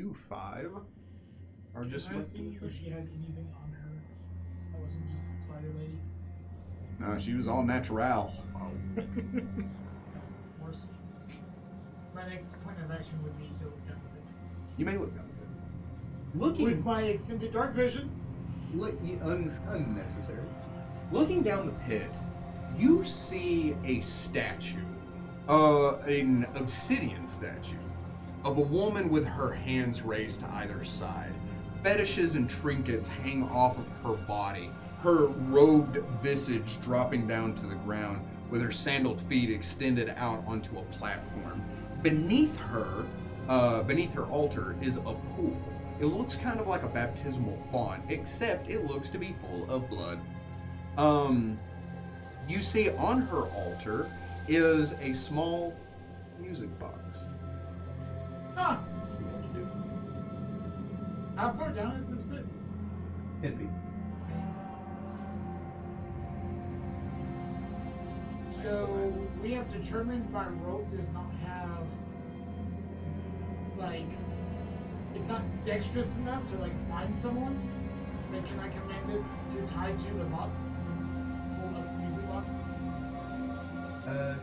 you 5 are just Can I left in see the if tree. she had anything on her that wasn't just a spider lady? No, she was all natural. That's worse. My next point of action would be to look down the pit. You may look down the pit. With Looking my extended dark vision. unnecessary. Looking down the pit, you see a statue, an obsidian statue, of a woman with her hands raised to either side. Fetishes and trinkets hang off of her body, her robed visage dropping down to the ground, with her sandaled feet extended out onto a platform. Beneath her altar, is a pool. It looks kind of like a baptismal font, except it looks to be full of blood. You see on her altar is a small music box. Ah! How far down is this pit? 10 feet. So we have determined my rope does not have, like, it's not dexterous enough to, like, bind someone. Like, can I command it to tie to the box? Hold up the music box?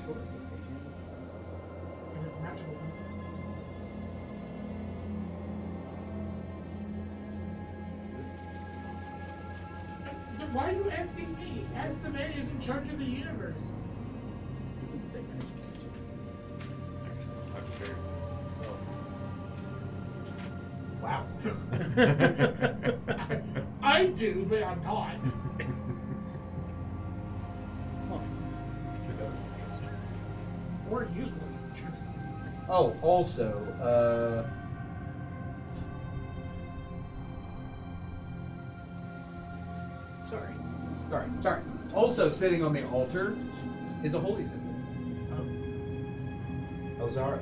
Sure. And it's magical. Why are you asking me? Ask the man who's in charge of the universe. Wow. I do, but I'm not. Or usually. Oh, also, Sorry. Also, sitting on the altar is a holy symbol. Elzara.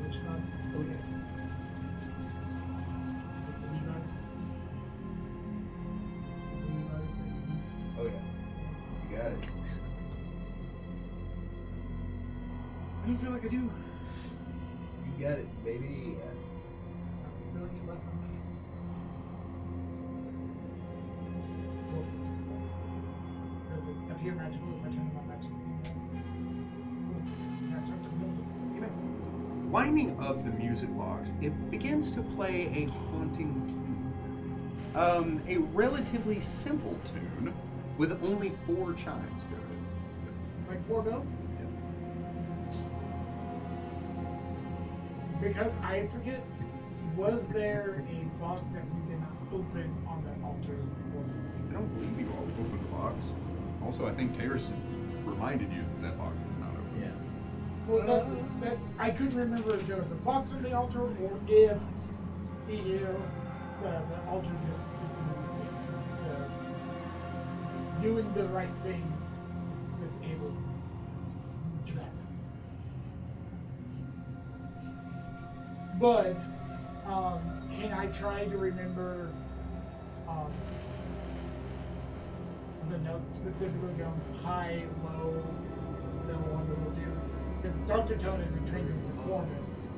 Which god? Police. Oh yeah. You got it. I don't feel like I do. You got it, baby. I feel like you less than this. Does it appear magical if I turn my magic symbols? Can I start to build it? Winding up the music box, it begins to play a haunting tune. A relatively simple tune with only 4 chimes to it. Like 4 bells? Yes. Because I forget, was there a box that we did not open on that altar before? I don't believe you all opened the box. Also, I think Terrace reminded you that box was not open. Yeah. Well, that I couldn't remember if there was a box on the altar or if the altar just doing the right thing is disabled. It's a trap. But can I try to remember the notes specifically going high, low, level 1, level 2? Because Dr. Tone is trained in performance.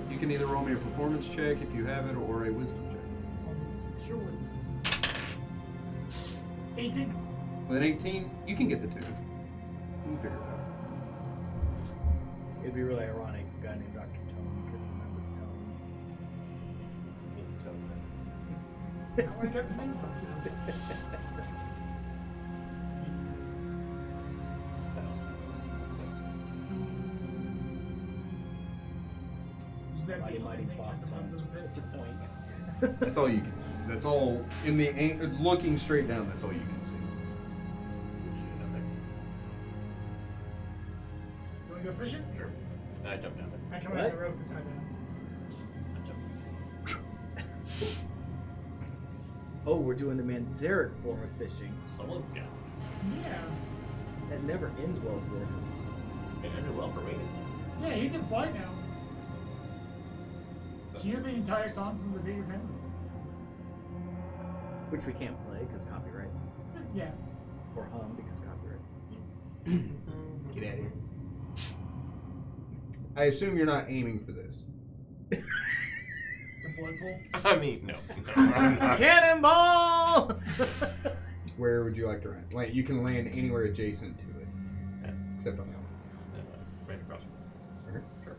You can either roll me a performance check if you have it, or a wisdom check. Sure was 18. With an 18, you can get the tune. You can figure it out. It'd be really ironic if a guy named Dr. Tone couldn't remember the tones. He's Tone. How I got the name from. Mighty boss tones. What's your point? That's all you can see. That's all, in the looking straight down, that's all you can see. You want to go fishing? Sure. I jumped down there. I come out of the rope to tie down. I jumped. Oh, we're doing the Manzaric form of fishing. Someone's got some. Yeah. That never ends well for him. It ended well for me. Yeah, he can fly now. Hear the entire song from the bigger pen. Which we can't play because copyright. Yeah. Or hum because copyright. Get out of here. I assume you're not aiming for this. blood pool? I mean, no. I'm not. Cannonball! Where would you like to land? Wait, you can land anywhere adjacent to it, except on the altar. Right across. Okay, sure.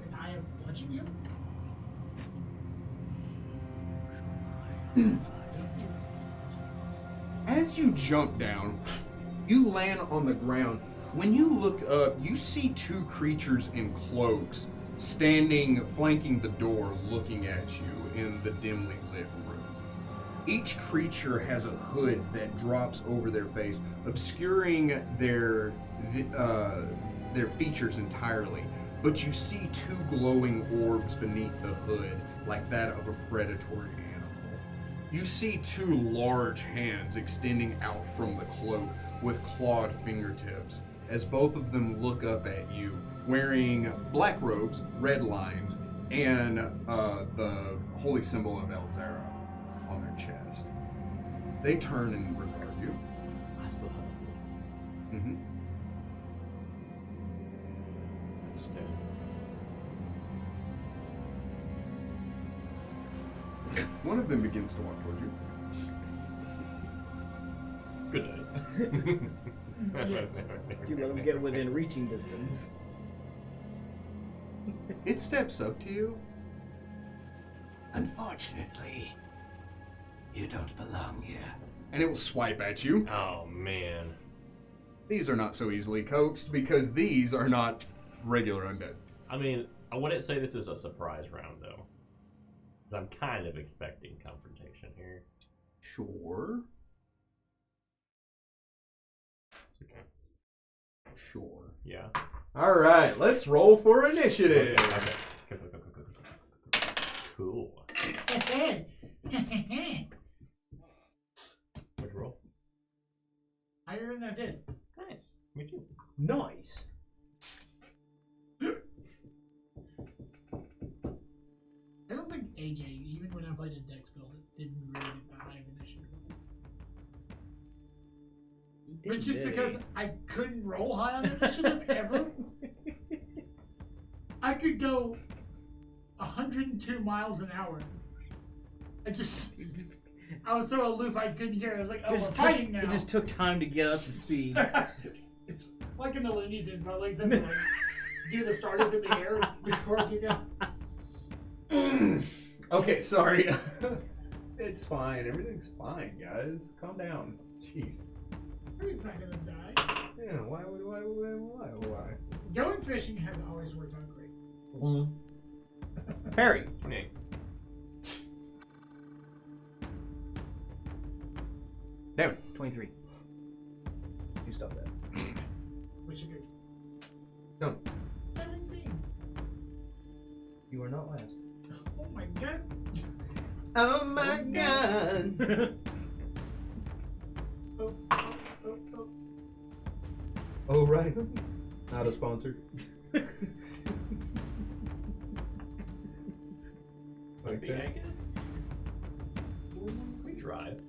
And I am watching you? As you jump down, you land on the ground. When you look up, you see two creatures in cloaks standing flanking the door looking at you in the dimly lit room. Each creature has a hood that drops over their face, obscuring their features entirely. But you see two glowing orbs beneath the hood, like that of a predatory animal. You see two large hands extending out from the cloak with clawed fingertips, as both of them look up at you, wearing black robes, red lines, and the holy symbol of Elzera on their chest. They turn and regard you. I still have this. Mm-hmm. Stand. One of them begins to walk towards you. Good day. Yes. You let him get within reaching distance. It steps up to you. Unfortunately, you don't belong here. And it will swipe at you. Oh, man. These are not so easily coaxed because these are not regular undead. I mean, I wouldn't say this is a surprise round, though. Because I'm kind of expecting confrontation here. Sure. It's okay. Sure. Yeah. All right, let's roll for initiative. Okay. Cool. What'd you roll? Higher than I did. Nice. Me too. Nice. I don't think AJ, even when I played a Dex build, it didn't really get that high of initiative. But just because I couldn't roll high on initiative ever, I could go 102 miles an hour. I was so aloof I couldn't hear it. I was like, oh, we're fighting now. It just took time to get up to speed. It's like in the Looney Tunes, my legs have to like, do the startup in the air before I get down. Okay, sorry. It's fine. Everything's fine, guys. Calm down. Jeez. He's not gonna die. Yeah, why? Going fishing has always worked out great. Harry. 28. Damn. 23. You stop that. Which is good. No. 17. You are not last. Oh my god. Oh my god. Oh. Oh, right. Not a sponsor. Would be, I guess. We drive.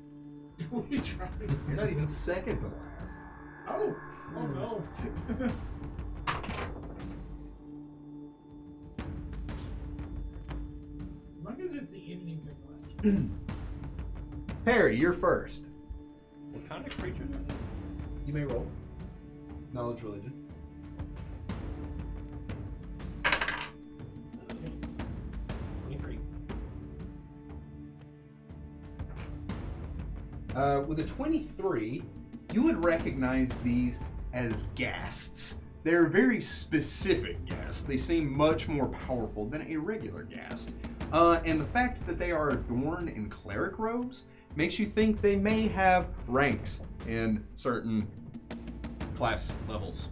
We tried. You're not even second to last. Oh no. As long as it's the enemies that go Harry, you're first. What kind of creature is this? You may roll. Knowledge religion. 23. With a 23, you would recognize these as ghasts. They're very specific ghasts. They seem much more powerful than a regular ghast. And the fact that they are adorned in cleric robes makes you think they may have ranks in certain class levels.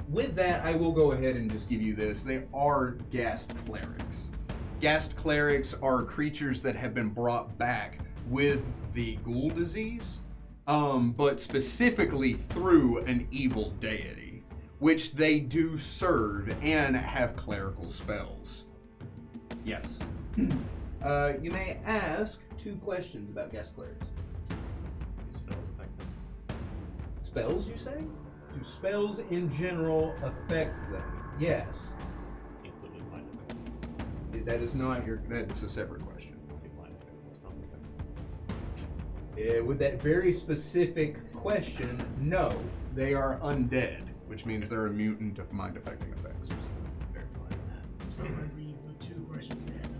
With that, I will go ahead and just give you this. They are ghast clerics. Ghast clerics are creatures that have been brought back with the ghoul disease, but specifically through an evil deity, which they do serve and have clerical spells. Yes. You may ask 2 questions about ghast clerics. Spells effective. Spells, you say? Do spells in general affect them? Yes. Including mind effect. That is not your. That's a separate question. Mind effect. Spell effect. With that very specific question, no. They are undead, which means they're immune to mind affecting effects. So like we use the 2 questions we had on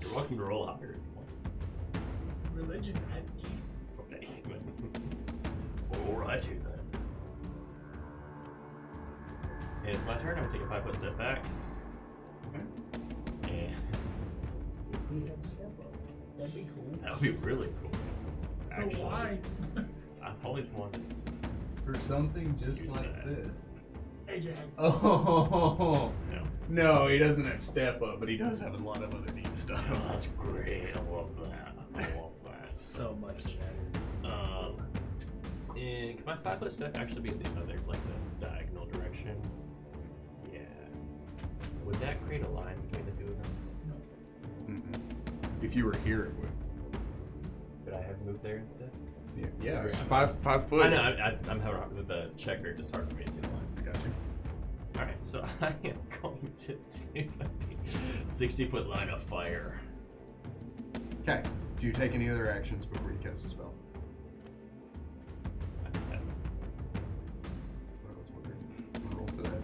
the You're welcome to roll higher if you want. religion. I can't. Okay. Alrighty then. It's my turn. I'm gonna take a 5-foot step back. And That'd be cool. that would be really cool. But Actually, why? I've always wanted. For something just Use like that. this. Ajax. Oh No. no, he doesn't have step up, but he does have a lot of other neat stuff. Oh, that's great. I love that. I love that. So much that is. And can my 5-foot step actually be in the other, like the diagonal direction? Yeah. Would that create a line between the two of them? Mm-mm. If you were here, it would. Could I have moved there instead? Yeah, it's Sorry. 5 foot. I know. I'm having a hard with the checker. It's hard for me to see the line. I got you. All right, so I am going to do a 60-foot line of fire. Okay. Do you take any other actions before you cast the spell? I think that's it. What else would you roll for that?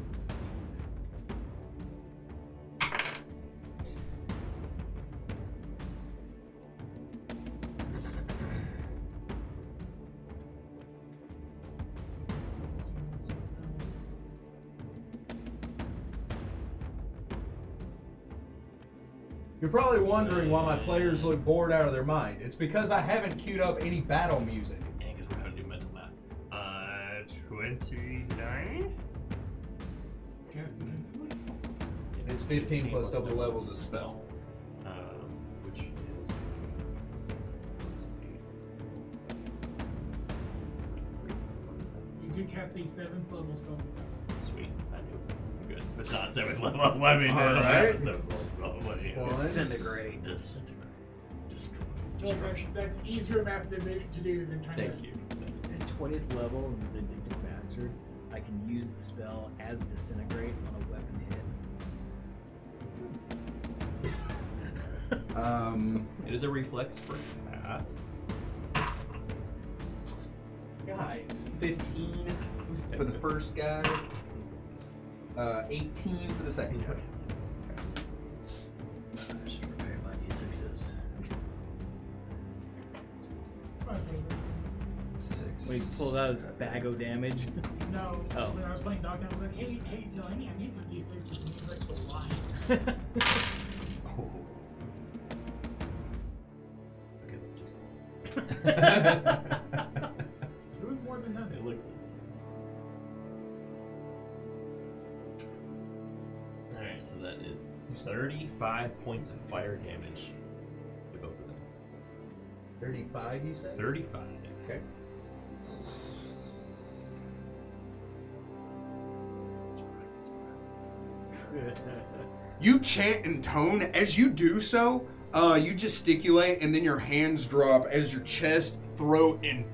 You're probably wondering why my players look bored out of their mind. It's because I haven't queued up any battle music. And because we're going to do mental math. 29? Cast defensively. It's 15 plus double the levels of spell. Which is... You could cast a 7th level spell. Sweet, I knew. I'm good. It's not 7th level. I mean, All no, right. 7th level spell. What is One. Disintegrate. Disintegrate. Destroy. Well, Destruction. that's easier math to do than trying Thank to. you. At 20th level in the Vindictive Bastard, I can use the spell as Disintegrate on a weapon hit. It is a reflex for math. Guys, 15 for the first guy, 18 for the second guy. I should prepare my d6s. It's my favorite. 6. Wait, pull out his bago damage. No. Oh. When I was playing Doc, I was like, hey, Dylan, I need some D6s. And he's like, why? Oh. Okay, let's just. It was more than nothing. It looked. Alright, so that is 35 points of fire damage to both of them. 35, you said? 35. Okay. You chant in tone. As you do so, you gesticulate, and then your hands drop as your chest, throat, and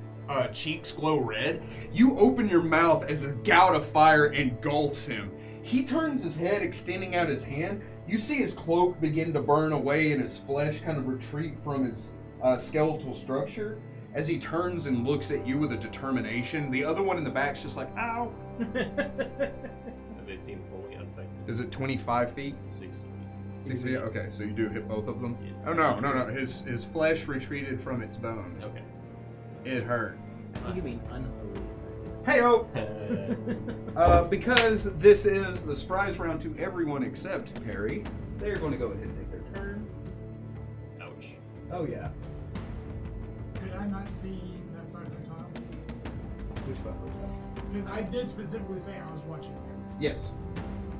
cheeks glow red. You open your mouth as a gout of fire engulfs him. He turns his head, extending out his hand. You see his cloak begin to burn away and his flesh kind of retreat from his skeletal structure. As he turns and looks at you with a determination, the other one in the back's just like, ow. They seem fully unaffected. Is it 25 feet? 60. 60 feet? Okay, so you do hit both of them? Yeah. Oh, no. His flesh retreated from its bone. Okay. It hurt. I think you mean unholy. Hey-oh! Because this is the surprise round to everyone except Perry, they're going to go ahead and take their turn. Ouch. Oh, yeah. Did I not see that 5-foot tile? Which button? Because I did specifically say I was watching him. Yes.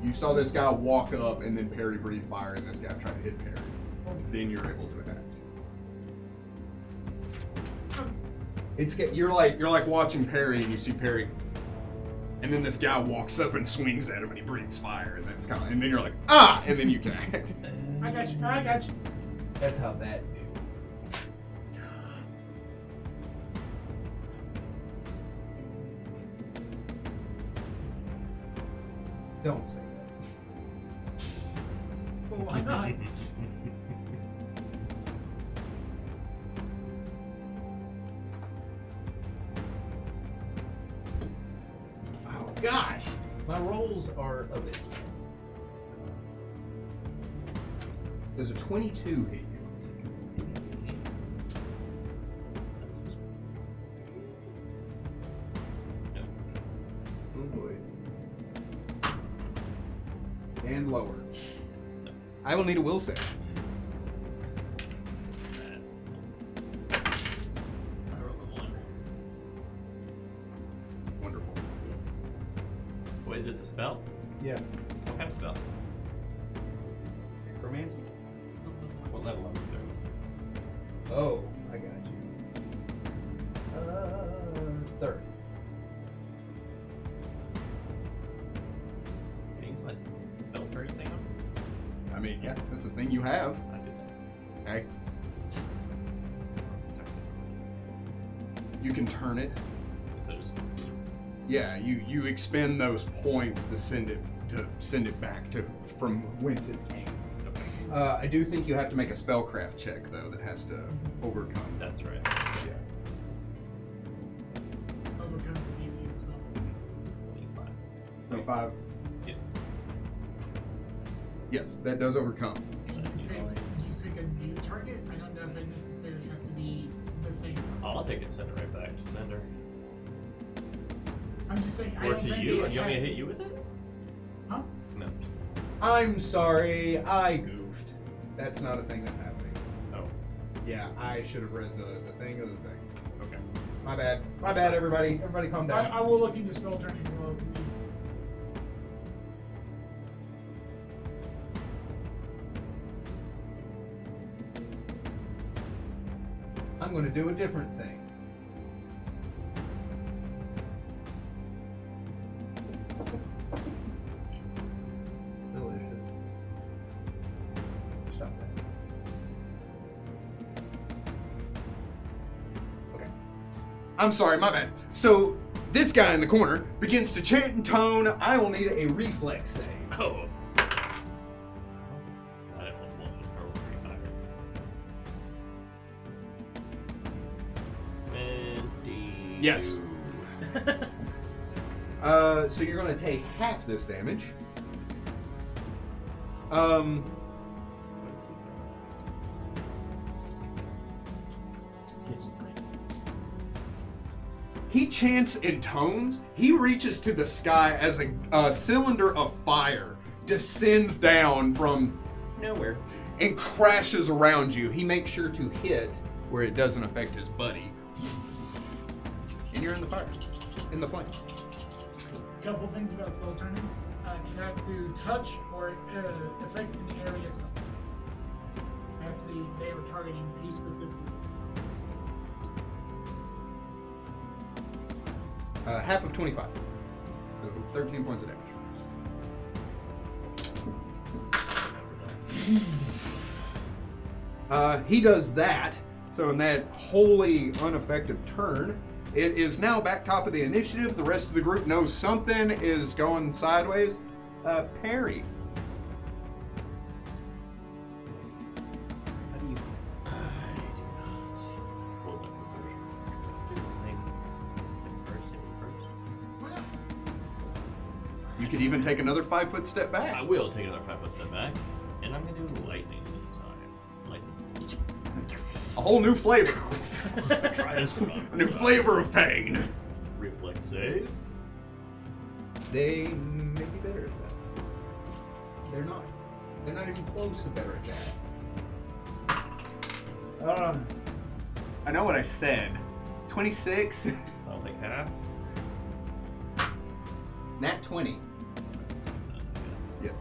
You saw this guy walk up and then Perry breathed fire and this guy tried to hit Perry. Then you're able to attack. You're like watching Perry and you see Perry, and then this guy walks up and swings at him and he breathes fire and that's kind of, and then you're like and then you can act. I got you. That's how that do. Don't say that. Well, why not? Oh gosh, my rolls are abysmal. Does a 22 hit you? Oh boy. And lower. I will need a will save. I rolled a 1. Wonderful. Wait, is this a spell? Yeah. What kind of spell? Necromancy? What level of it, sir? Oh, I got you. Third. Can I use my spell turret thing on? I mean, yeah, that's a thing you have. I did that. Okay. You can turn it. So just Yeah, you expend those points to send it back to from whence it came. I do think you have to make a spellcraft check though that has to overcome. that's right. Yeah. Overcome the DC as well. 25. 25. Yes. Yes, that does overcome. Can you pick a new target? I don't know if it necessarily has to be the same. I'll take it, send it right back to sender. I'm just saying. I Or don't to think you? it And you want me to has- hit you with it? Huh? No. I'm sorry, I goofed. That's not a thing that's happening. Oh. Yeah, I should have read the thing of the thing. Okay. My bad. My bad, everybody. Everybody calm down. I will look into spell turning. I'm going to do a different thing. Delicious. Stop that. Okay. I'm sorry, my bad. So this guy in the corner begins to chant in tone. I will need a reflex save. Oh. I didn't want one to roll pretty higher. Yes. So you're going to take half this damage. Kitchen sink. He chants in tones. He reaches to the sky as a cylinder of fire descends down from Nowhere. and crashes around you. He makes sure to hit where it doesn't affect his buddy. And you're in the fire. In the flame. Couple things about spell turning. You have to touch or affect an area spells. It has to be they were targeting you specifically. Half of 25. So 13 points of damage. He does that. So in that wholly ineffective turn, it is now back top of the initiative. The rest of the group knows something is going sideways. Perry. How do you? I do not hold my composure. Do the same thing first. You could even take another 5-foot step I back. will take another 5-foot step back, and I'm gonna do lightning this time. Lightning. A whole new flavor. Try this one. A new flavor of pain. Reflex save. They may be better at that. They're not. They're not even close to better at that. I know what I said. 26. I'll take half. Nat 20. Yes.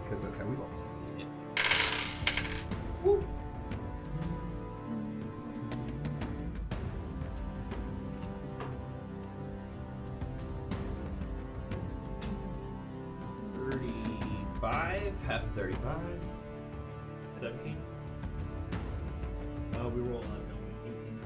Because that's how we lost. Yeah. Woo. Half of 35. 17. We roll on 18.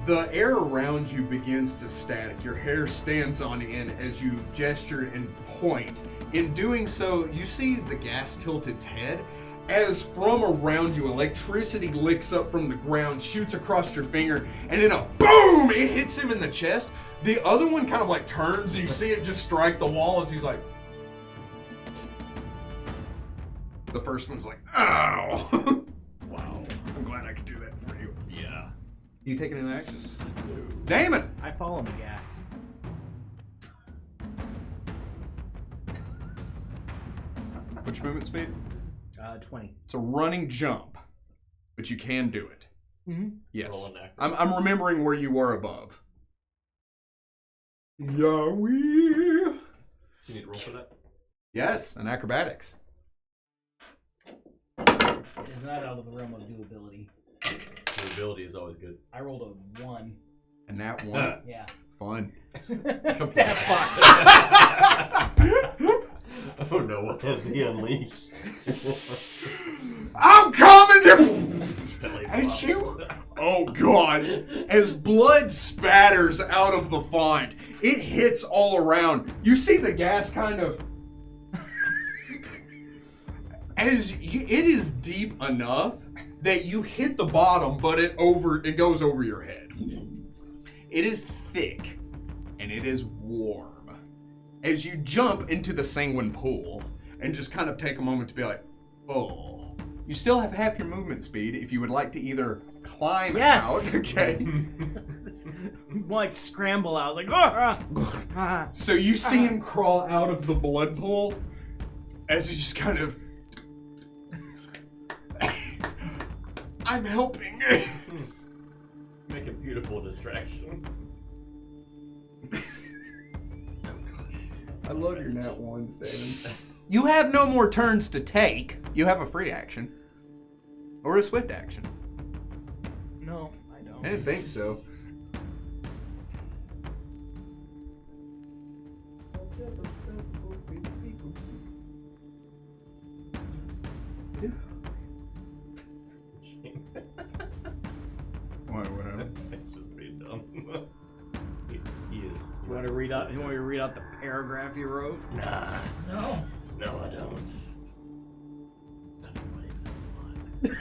The air around you begins to static. Your hair stands on end as you gesture and point. In doing so, you see the gas tilt its head as from around you, electricity licks up from the ground, shoots across your finger, and in a boom, it hits him in the chest. The other one kind of like turns, and you see it just strike the wall as he's like... The first one's like, ow! Wow. I'm glad I could do that for you. Yeah. You taking any actions? Damon! I follow him aghast. What's your movement speed? 20. It's a running jump, but you can do it. Mm-hmm. Yes. Roll an acrobat. I'm remembering where you were above. Yahweh! Do you need to roll for that? Yes, an acrobatics. It's not out of the realm of doability. Your ability is always good. I rolled a 1. And that one, Yeah. fun. That Oh no, what has he unleashed? I'm coming to... Stelly And flops. you... Oh god. As blood spatters out of the font, it hits all around. You see the gas kind of... It is deep enough that you hit the bottom, but it goes over your head. It is thick, and it is warm. As you jump into the sanguine pool, and just kind of take a moment to be like, oh. You still have half your movement speed if you would like to either climb Yes! out, okay? Like scramble out, like So you see him crawl out of the blood pool as he just kind of... I'm helping. Make a beautiful distraction. I love your nat ones, David. You have no more turns to take. You have a free action. Or a swift action. No, I don't. I didn't think so. What happened? It's just being dumb. He is. You want to read out? You want me to read out the paragraph you wrote? Nah. No. No, I don't. Nothing but that's a lot.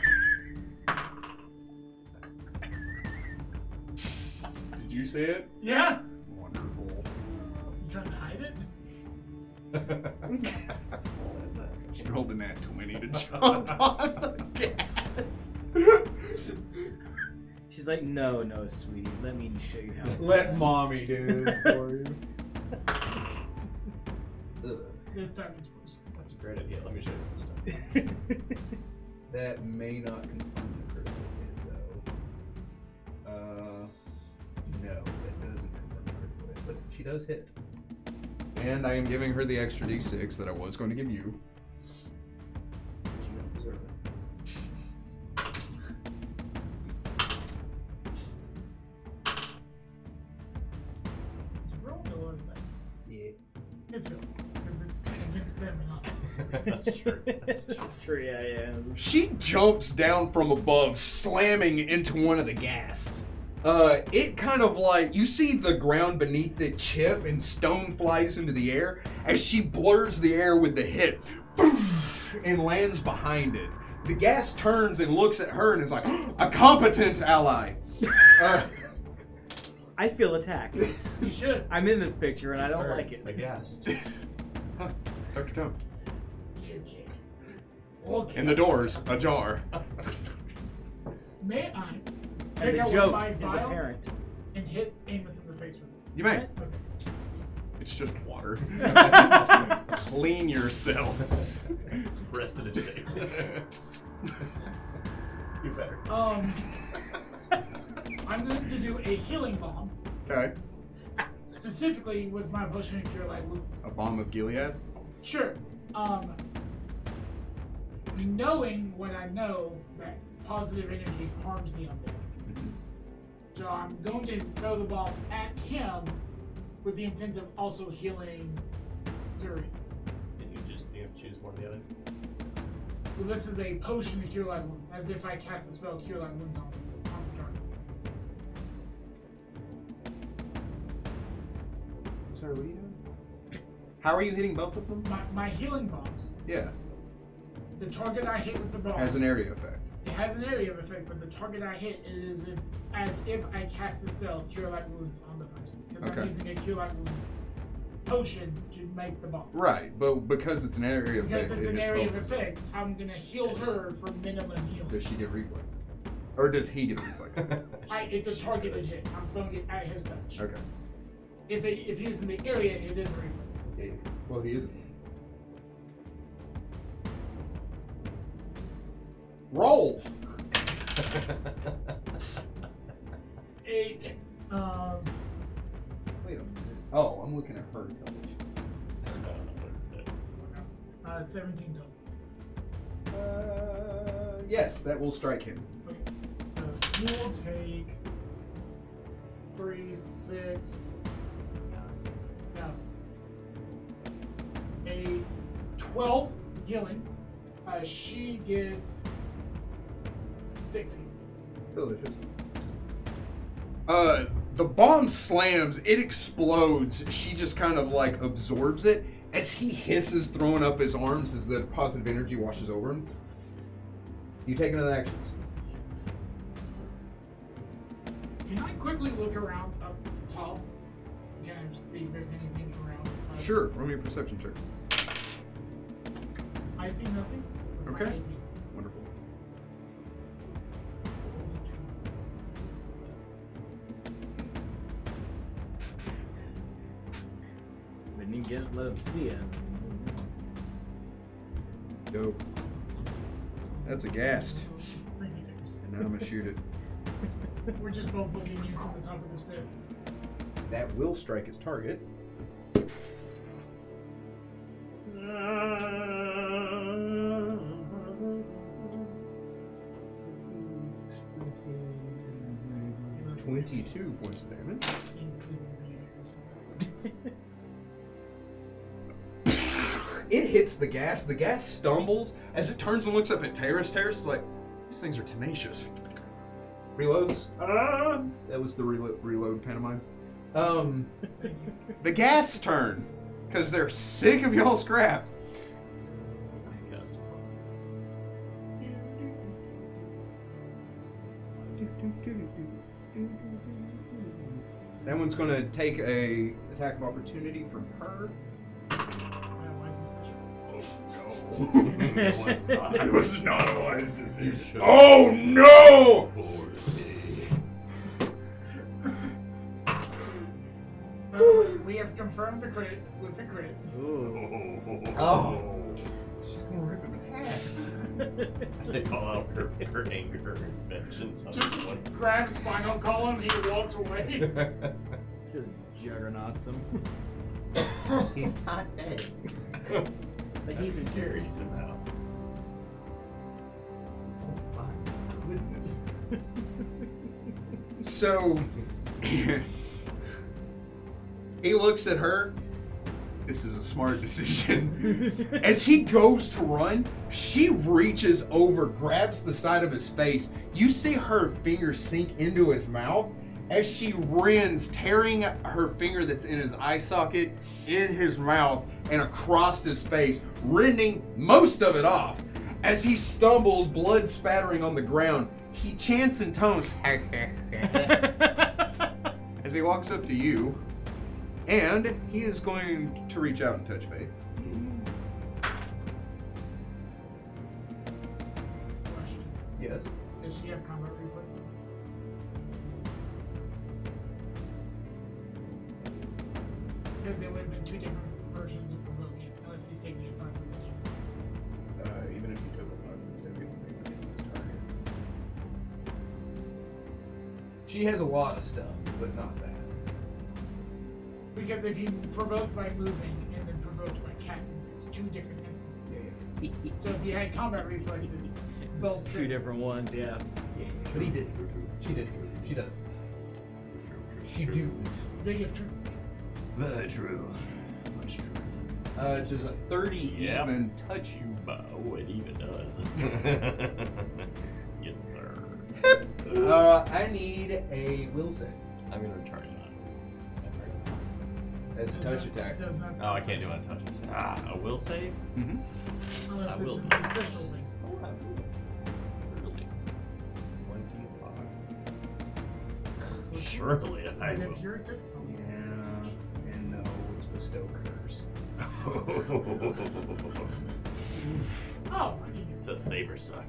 Did you see it? Yeah. Wonderful. You trying to hide it? She rolled a nat 20 to jump on the gas. She's like, no, sweetie. Let me show you how it's Let done." mommy do it for you. This time it's worse. That's a great idea. Let me show you this stuff. That may not confirm the critical hit, though. No, that doesn't confirm the critical hit, but she does hit. And I am giving her the extra d6 that I was going to give you. She don't deserve it. It's rolling a lot of dice. Yeah. It will, because it's against them and not us. That's true. That's true. Yeah. She jumps down from above, slamming into one of the gas. It kind of like, you see the ground beneath it chip and stone flies into the air as she blurs the air with the hit and lands behind it. The gas turns and looks at her and is like, a competent ally. I feel attacked. You should. I'm in this picture and I don't like it. Aghast. Huh, Dr. Tom. Okay. And the door's ajar. May I And take the out one joke of my is vials apparent. and hit Amos in the face with it? You may. Okay. It's just water. Clean yourself. Rest of the day. You better. I'm going to do a healing bomb, Okay. specifically with my potion of cure light wounds. A bomb of Gilead. Sure. Knowing what I know, that positive energy harms the undead. So I'm going to throw the bomb at him with the intent of also healing Zuri. Did you have to choose one or the other? Well, this is a potion of cure light wounds, as if I cast a spell cure light wounds on the target. sorry, what are you doing? How are you hitting both of them? My healing bombs. Yeah, The target I hit with the bomb. has an area effect. It has an area of effect, but the target I hit is as if I cast the spell Cure Light Wounds on the person. Because Okay. I'm using a Cure Light Wounds potion to make the bomb. Right, but because it's an area effect. Because it's it an hits area both of of them. effect, I'm gonna heal her for minimum healing. Does she get reflex? Or does he get reflex? It's a targeted hit. I'm throwing it at his touch. Okay. If he's in the area, it is a reflex. Yeah. Well, he isn't. Roll! 8. Wait a minute. Oh, I'm looking at her intelligence. 17 total. Yes, that will strike him. Okay. So you will take 3, 6, no, 8, 12 healing. She gets 6 healing. Delicious. The bomb slams, it explodes. She just kind of like absorbs it as he hisses, throwing up his arms as the positive energy washes over him. You take another actions. Can I quickly look around up top? Can I see if there's anything around us? Sure, roll me a perception check. I see nothing. With my Okay. 18. Wonderful. We didn't get let him see it. Dope. That's a ghast. Thank you, Tickers. And now I'm gonna shoot it. We're just both looking at you from the top of this pit. That will strike its target. You know, 22 points of damage. seeing sleep in the air or something. It hits the gas. The gas stumbles as it turns and looks up at Terrace. Terrace is like, these things are tenacious. Reloads. That was the reload pantomime. The gas turn, because they're sick of y'all's crap. That one's going to take a attack of opportunity from her. Is that a wise decision? It was not. It was not a wise You decision. should. Oh no! We have confirmed the crit with the crit. Oh. She's gonna rip him in half. They call out her anger and vengeance on Just this one. grabs spinal column, he walks away. Just juggernauts him. He's not dead. But he's in Terry tears. somehow. Oh my goodness. So he looks at her. This is a smart decision. As he goes to run, she reaches over, grabs the side of his face. You see her finger sink into his mouth as she rends, tearing her finger that's in his eye socket in his mouth and across his face, rending most of it off. As he stumbles, blood spattering on the ground, he chants in tones as he walks up to you, and he is going to reach out and touch Faith. Question. Yes. Does she have combat reflexes? Because there would have been 2 different versions of provoking, unless he's taking it 5 for his team. Even if you took a 5 and 7, you would make it target. She has a lot of stuff, but not that. Because if you provoke by moving and then provoked by casting, it's 2 different instances. So if you had combat reflexes, both Two trigger. different ones, yeah. But he did. She did. She does. She do. Big if true. Very true. Much truth. Does a 30 Yeah. even touch you? Oh, it even does. Yes, sir. I need a will save. I'm gonna retard it on. That's a touch attack. Does not Oh, I can't do it. Touches. A will save. Mm-hmm. Unless I this will. is a special thing. Really? 25. Surely I Is that will. pure touch? Yeah, and no, it's bestow curse. Oh, I need It's a saber suck.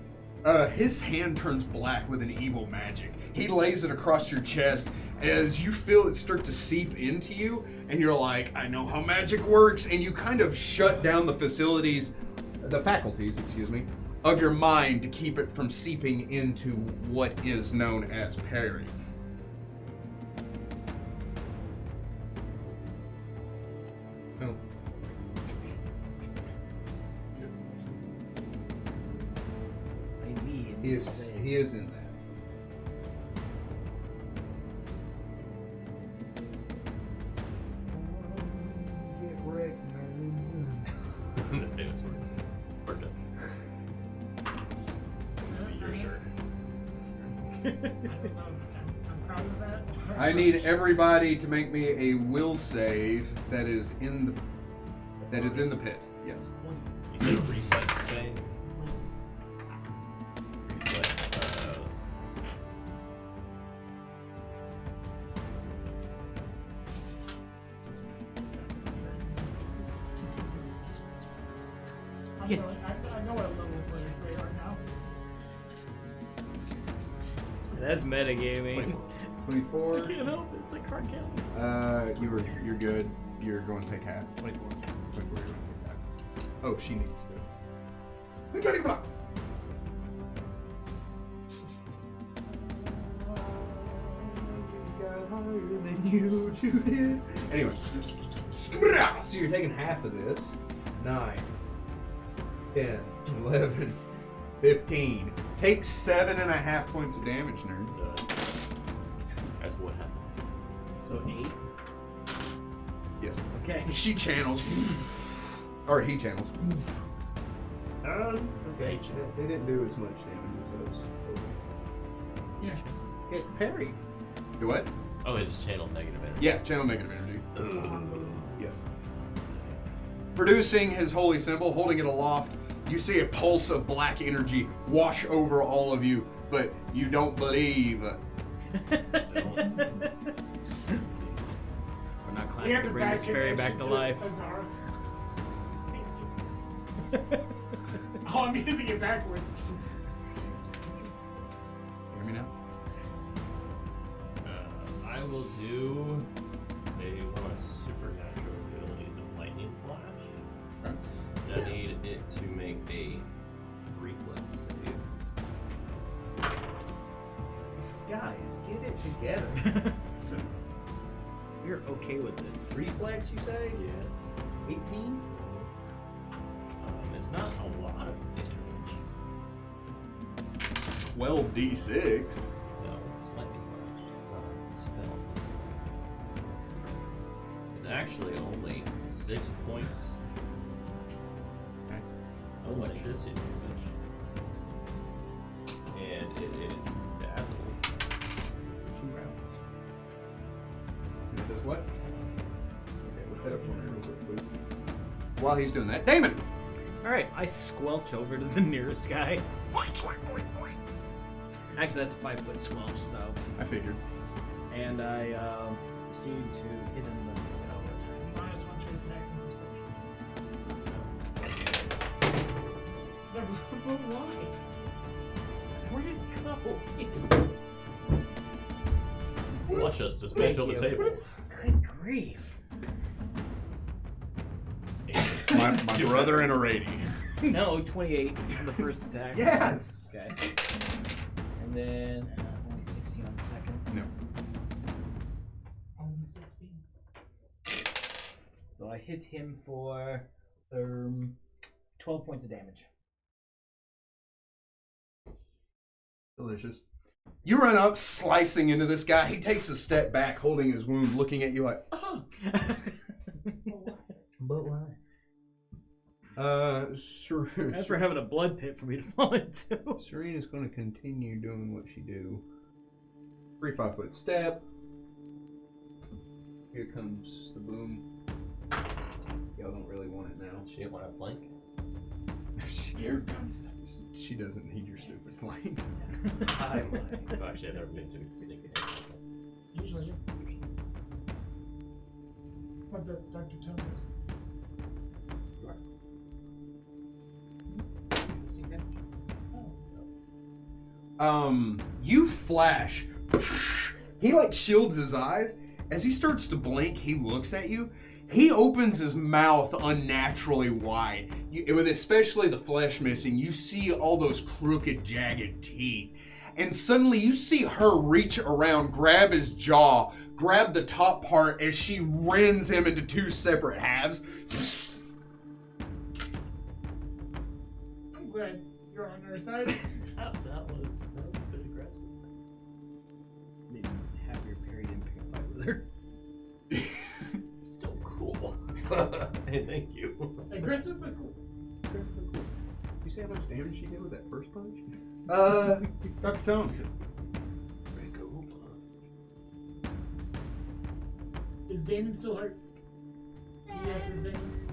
His hand turns black with an evil magic. He lays it across your chest as you feel it start to seep into you, and you're like, I know how magic works, and you kind of shut down the faculties, of your mind to keep it from seeping into what is known as parry. Oh. I need. He is in that. Get wrecked, The famous words. Worked up. Must be your shirt. I don't know. I'm proud of that. I need everybody to make me a will save that is in the pit. Yes. You said a reflex save? Reflex, I know what a level players they are now. That's metagaming. 24. You know, it's a card count. You're good. You're going to take half. 24. 24, you're going to take half. Oh, she needs to. Anybody block. Than you two did. Anyway, so you're taking half of this. 9, 10, 11, 15. Take 7.5 points of damage, nerds. That's what happened. So 8. Yes. Okay. She channels. Or he channels. Okay, they didn't do as much damage as those. Yeah. Get parry. Do what? Oh, they just channeled negative energy. Yeah, channel negative energy. Yes. Producing his holy symbol, holding it aloft, you see a pulse of black energy wash over all of you, but you don't believe. We're not He climbing has to a bring bad this fairy back to life. Azara. Oh, I'm using it backwards. Hear me now? I will do one of supernatural abilities of lightning flash. Okay. I need it to make a reflex save. Guys, get it together. We're okay with this. Reflex, you say? Yes. 18? It's not a lot of damage. 12d6. No, it's lightning flash. It's not a spell. It's a spell. It's actually only 6 points of electricity damage. And it is dazzled for 2 rounds. And it does what? Okay, look that up for me real quick, please. While he's doing that, Damon! Alright, I squelch over to the nearest guy. Actually, that's a 5-foot squelch, so. I figured. And I proceed to hit him with the Minus 1 to attacks and perception. But why? Where did it go? Watch us dismantle the Thank you. table. Good grief. My brother and a rady. No, 28 on the first attack. Yes! Okay. And then only 16 on the second. No. Only 16. So I hit him for 12 points of damage. Delicious. You run up, slicing into this guy. He takes a step back, holding his wound, looking at you like, oh. But why? That's for having a blood pit for me to fall into. Serena's going to continue doing what she do. 3 5-foot step. Here comes the boom. Y'all don't really want it now. She didn't want to flank. Here comes that. She doesn't need your stupid flank. I might. Actually, I've never been to sneaking in. Usually, yeah. What the Dr. Tones? You flash. He like shields his eyes. As he starts to blink, he looks at you. He opens his mouth unnaturally wide, with especially the flesh missing. You see all those crooked, jagged teeth. And suddenly you see her reach around, grab his jaw, grab the top part as she rends him into two separate halves. I'm glad you're on our side. That was a bit aggressive. Maybe have your period and pick a fight with her. Still cool. Hey, thank you. Aggressive but cool. You see how much damage she did with that first punch? Dr. Tone. Very cool. Is Damon still hurt? Yes, is Damon.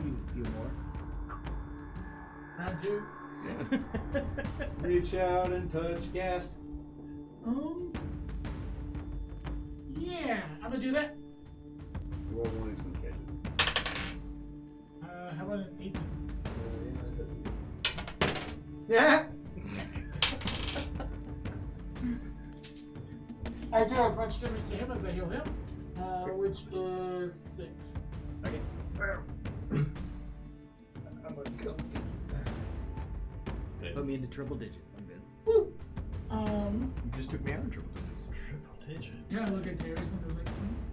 Use a few more. Round two. Yeah. Reach out and touch gas. Yeah, I'm gonna do that. Roll one, he's gonna catch it. How about an 18? Yeah. I do as much damage to him as I heal him, which is 6. Okay. I'm gonna come. Put me into triple digits. I'm good. Woo! You just took me out of triple digits. Triple digits. Yeah, I look at Darius and I was like,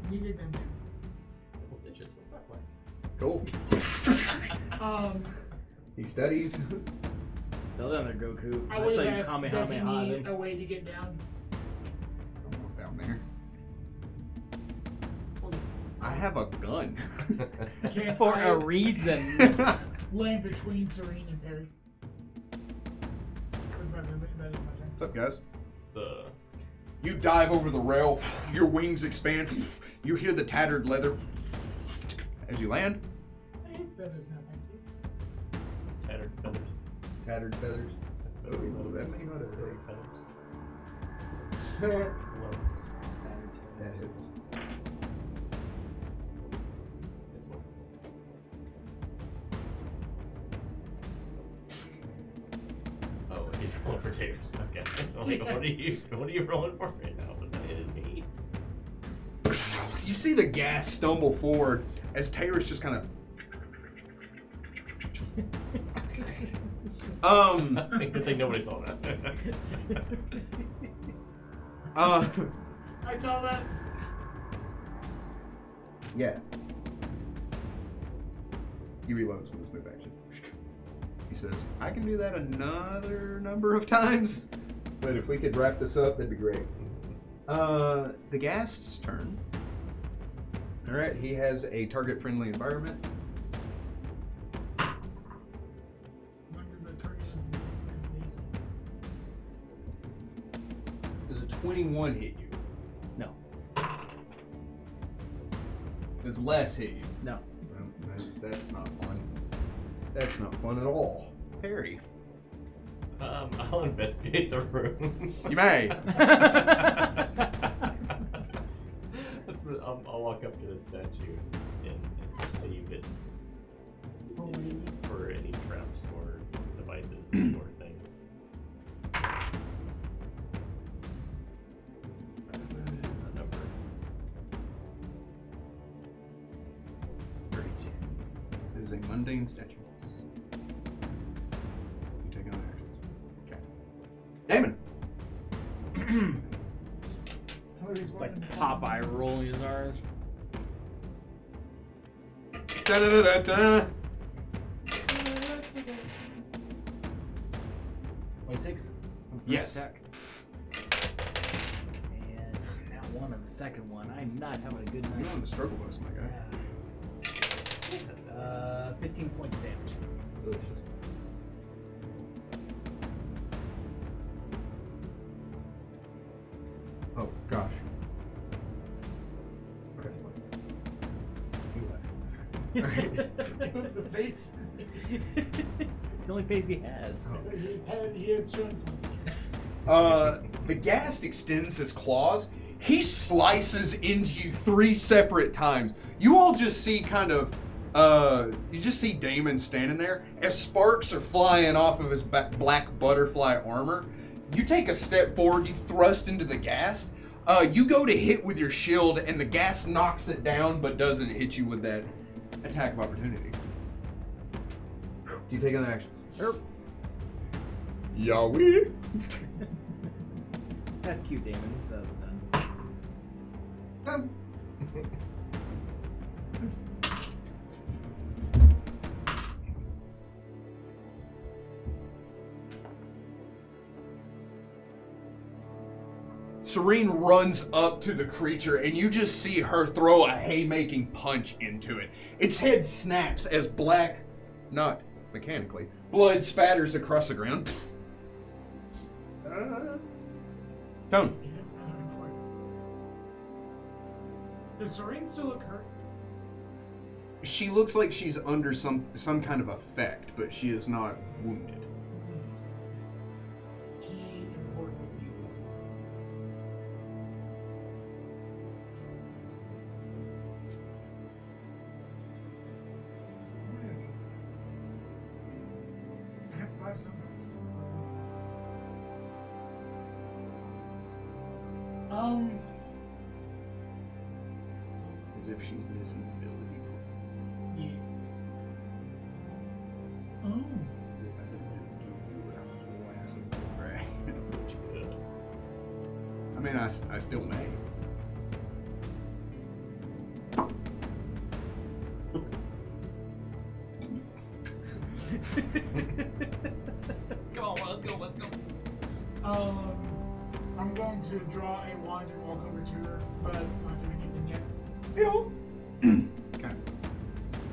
needed them there. Triple digits. What's that like? Cool. He studies. Well done there, Goku. I would saw have you asked, does he Kamehameha need them. a way to get down? Down there. I have a gun. Can't For I a reason. land between Serene and Perry? What's up, guys? It's You dive over the rail. Your wings expand. You hear the tattered leather as you land. I hate feathers now, thank you. tattered feathers. Tattered feathers. Oh, that may not have Tattered hit. feathers. That hits. It's one. Oh, he's rolling for taters. Okay. I'm like, what are you rolling for right now? What's that hitting me? You see the gas stumble forward as Taylor's just kind of. Good thing nobody saw that. I saw that. Yeah. He reloads with his move action. He says, I can do that another number of times, but if we could wrap this up, that'd be great. The Ghast's turn. Alright, he has a target-friendly environment. As long as the target is easy. Does a 21 hit you? No. Does less hit you? No. Well, that's not fun. That's not fun at all. Perry. I'll investigate the room. You may. I'll walk up to the statue and receive it for any traps or devices or things. A number. 32. It is a mundane statue. You take on actions. Okay. Damon. It's like Popeye rolling his R's. Da da da da da. 26. Yes. Attack. And that one on the second one. I'm not having a good You're night. on the struggle bus, my guy. 15 points damage. Delicious. Oh gosh. Okay. It was the face. It's the only face he has. He has shown. The ghast extends his claws. He slices into you 3 separate times. You all just see you just see Damon standing there as sparks are flying off of his black butterfly armor. You take a step forward, you thrust into the ghast. You go to hit with your shield, and the ghast knocks it down, but doesn't hit you with that attack of opportunity. Do you take any actions? Erp. Yahweh. That's cute, Damon. So it's done. Serene runs up to the creature, and you just see her throw a haymaking punch into it. Its head snaps as black, not mechanically, blood spatters across the ground. Tone. Does Serene still look hurt? She looks like she's under some kind of effect, but she is not wounded. Key important detail. I have 5 sometimes. As if she is an ability. Yes. Oh. As if I didn't give you a whole ass of right. I mean, I still may. Come on, let's go, let's go. I'm going to draw a wand and walk over to her, but I'm not doing anything yet. Okay.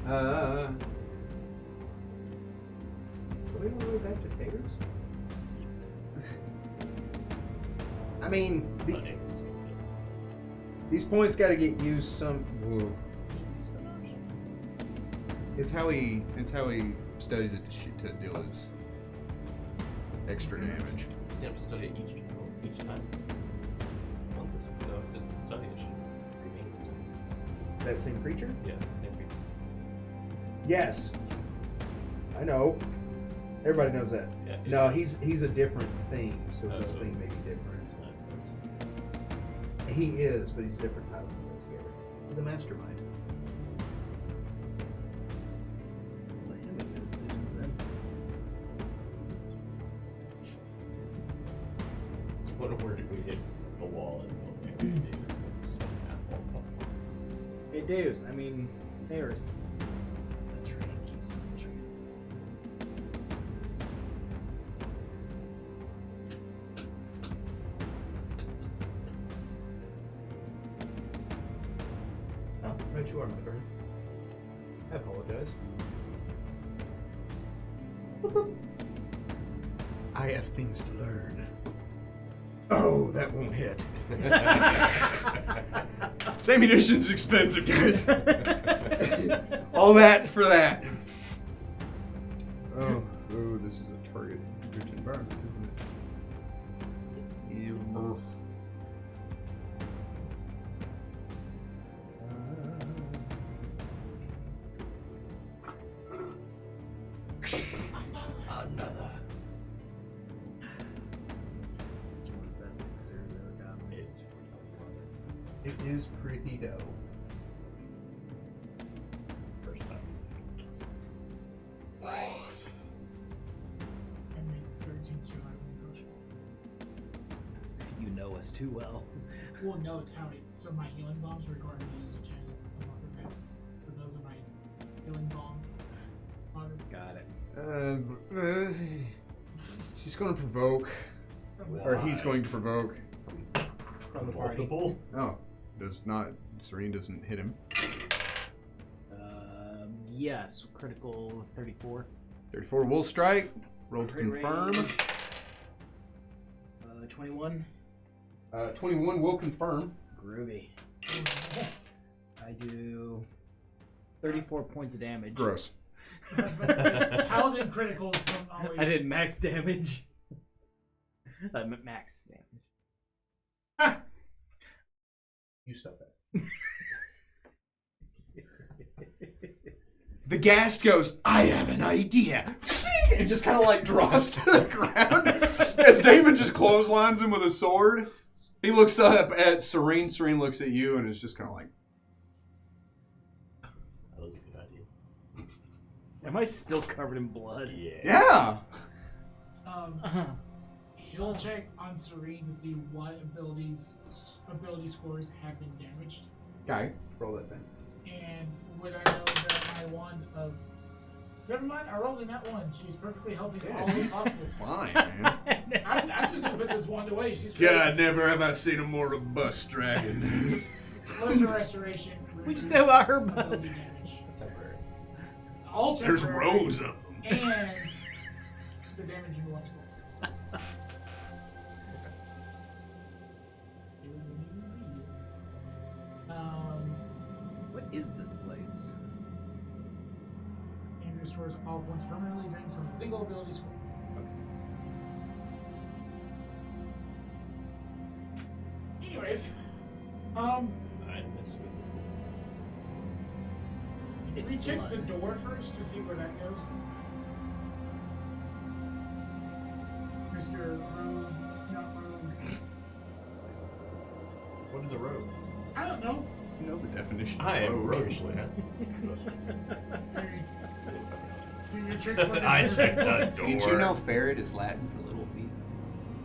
Are we all the way back to Taters? I mean, these points got to get used some. Whoa. It's how he studies it to deal his extra damage. So you have to study it each time. Once it's studied, it should remain the same. That same creature? Yeah, same creature. Yes. I know. Everybody knows that. Yeah. No, he's a different thing, so Oh. his thing may be different. He is, but he's a different type of investigator. He's a mastermind. Let him make the decisions then. It's what word if we hit the wall and Hey, Deus. I mean, Taters. The train keeps on the train. Oh, right you are, my friend. I apologize. I have things to learn. Oh, that won't hit. This ammunition's expensive, guys. All that for that. Oh, this is a target-rich environment, isn't it? Yeah. Another. It's one of the best things Sarah's ever got me. It is pretty dope. First time. I made 13 QI negotiations. You know us too well. Well, no, it's how so my healing bombs require me to use a channel. So those are my healing bomb. Got it. She's going to provoke, or he's going to provoke. From the party. Multiple? Oh, Serene doesn't hit him. Yes, critical 34. 34 will strike. Roll to Crit confirm. range. 21. 21 will confirm. Groovy. I do 34 points of damage. Gross. I was about to say, paladin criticals don't always. I did max damage. Max damage. You stop that. The ghast goes, I have an idea. And just kind of like drops to the ground. As Damon just clotheslines him with a sword, he looks up at Serene. Serene looks at you and is just kind of like, That was a good idea. Am I still covered in blood? yeah. He'll check on Serene to see what ability scores have been damaged. Okay, roll that thing. And would I know that my wand of... Never mind, I rolled in that one. She's perfectly healthy all the way possible. Fine, man. I'm just going to put this wand away. She's God, never have I seen a more robust dragon. Lesser restoration. We just have our ability bus. damage. Temporary. All There's temporary. rows of them. And the damage in one score. What is this place? And restores all points permanently drained from a single ability score. Anyways, I miss with we check the door first to see where that goes. Mr. Rogue, not Rogue. What is a rogue? I don't know. You know the definition of I am rogue. roguishly handsome. Do your tricks for I checked that door. Did you know ferret is Latin for little feet?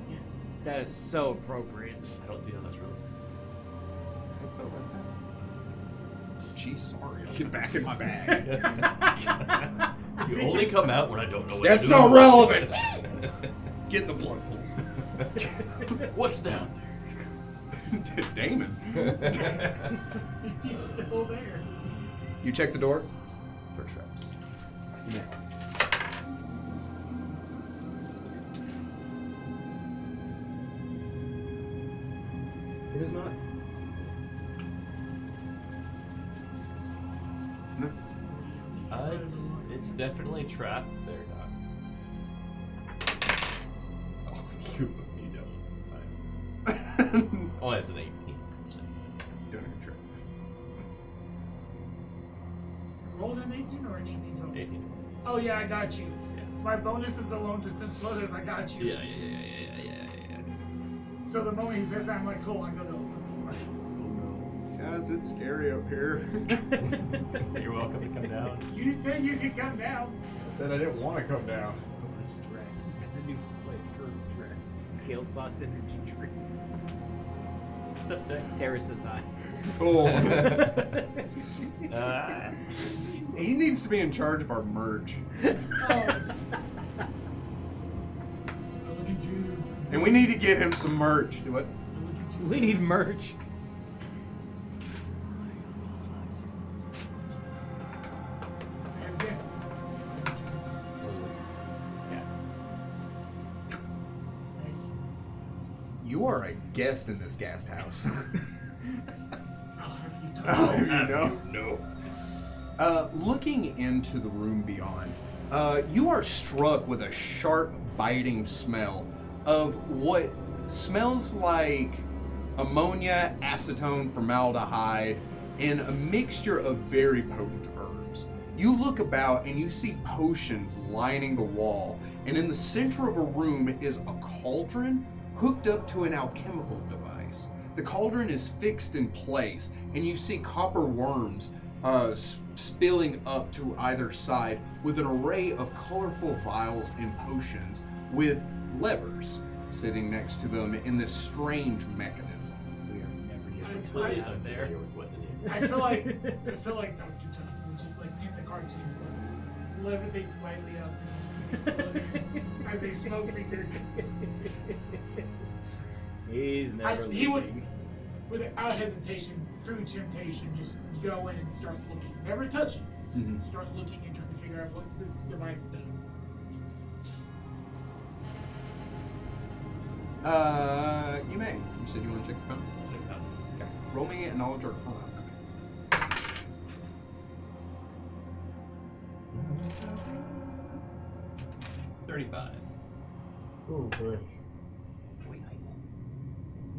Yes. That is so appropriate. I don't see how that's real. Geez, sorry. Get back in my bag. You only come out when I don't know what That's to do. not relevant. Get in the blood pool. What's down Damon. He's still there. You check the door for traps. It is not. No. It's definitely trapped there, Doc. Oh, you don't. Oh, it's an 18. Don't even try. Rolled an 18 or an 18 total? 18. Oh yeah, I got you. Yeah. My bonus is alone to sense motive. I got you. Yeah. So the moment he says that, I'm like, cool, I'm gonna open Guys, it's scary up here. You're welcome to come down. the door. You said you could come down. I said I didn't want to come down. This dragon. The new flavor of dragon. Scale sauce energy drinks. What's that day? Terrace's high. Cool. Ah. He needs to be in charge of our merch. I'm looking to. And we need to get him some merch. Do what? I'm looking to. We need merch. I have guesses. You are a guest in this guest house. I'll have you know. No. Looking into the room beyond, you are struck with a sharp, biting smell of what smells like ammonia, acetone, formaldehyde, and a mixture of very potent herbs. You look about and you see potions lining the wall, and in the center of a room is a cauldron hooked up to an alchemical device. The cauldron is fixed in place, and you see copper worms spilling up to either side with an array of colorful vials and potions with levers sitting next to them in this strange mechanism. We are never I- getting Really I- unfamiliar with what it I feel like Dr. Tom, just like in the cartoon, levitate slightly up and just floating as a smoke figure. He's never he would- leaving. Without hesitation, through temptation, just go in and start looking. Never touch it. Mhm. Start looking and trying to figure out what this device does. You may. You said you want to check the phone? Okay. Roll me a knowledge or 35. Oh boy.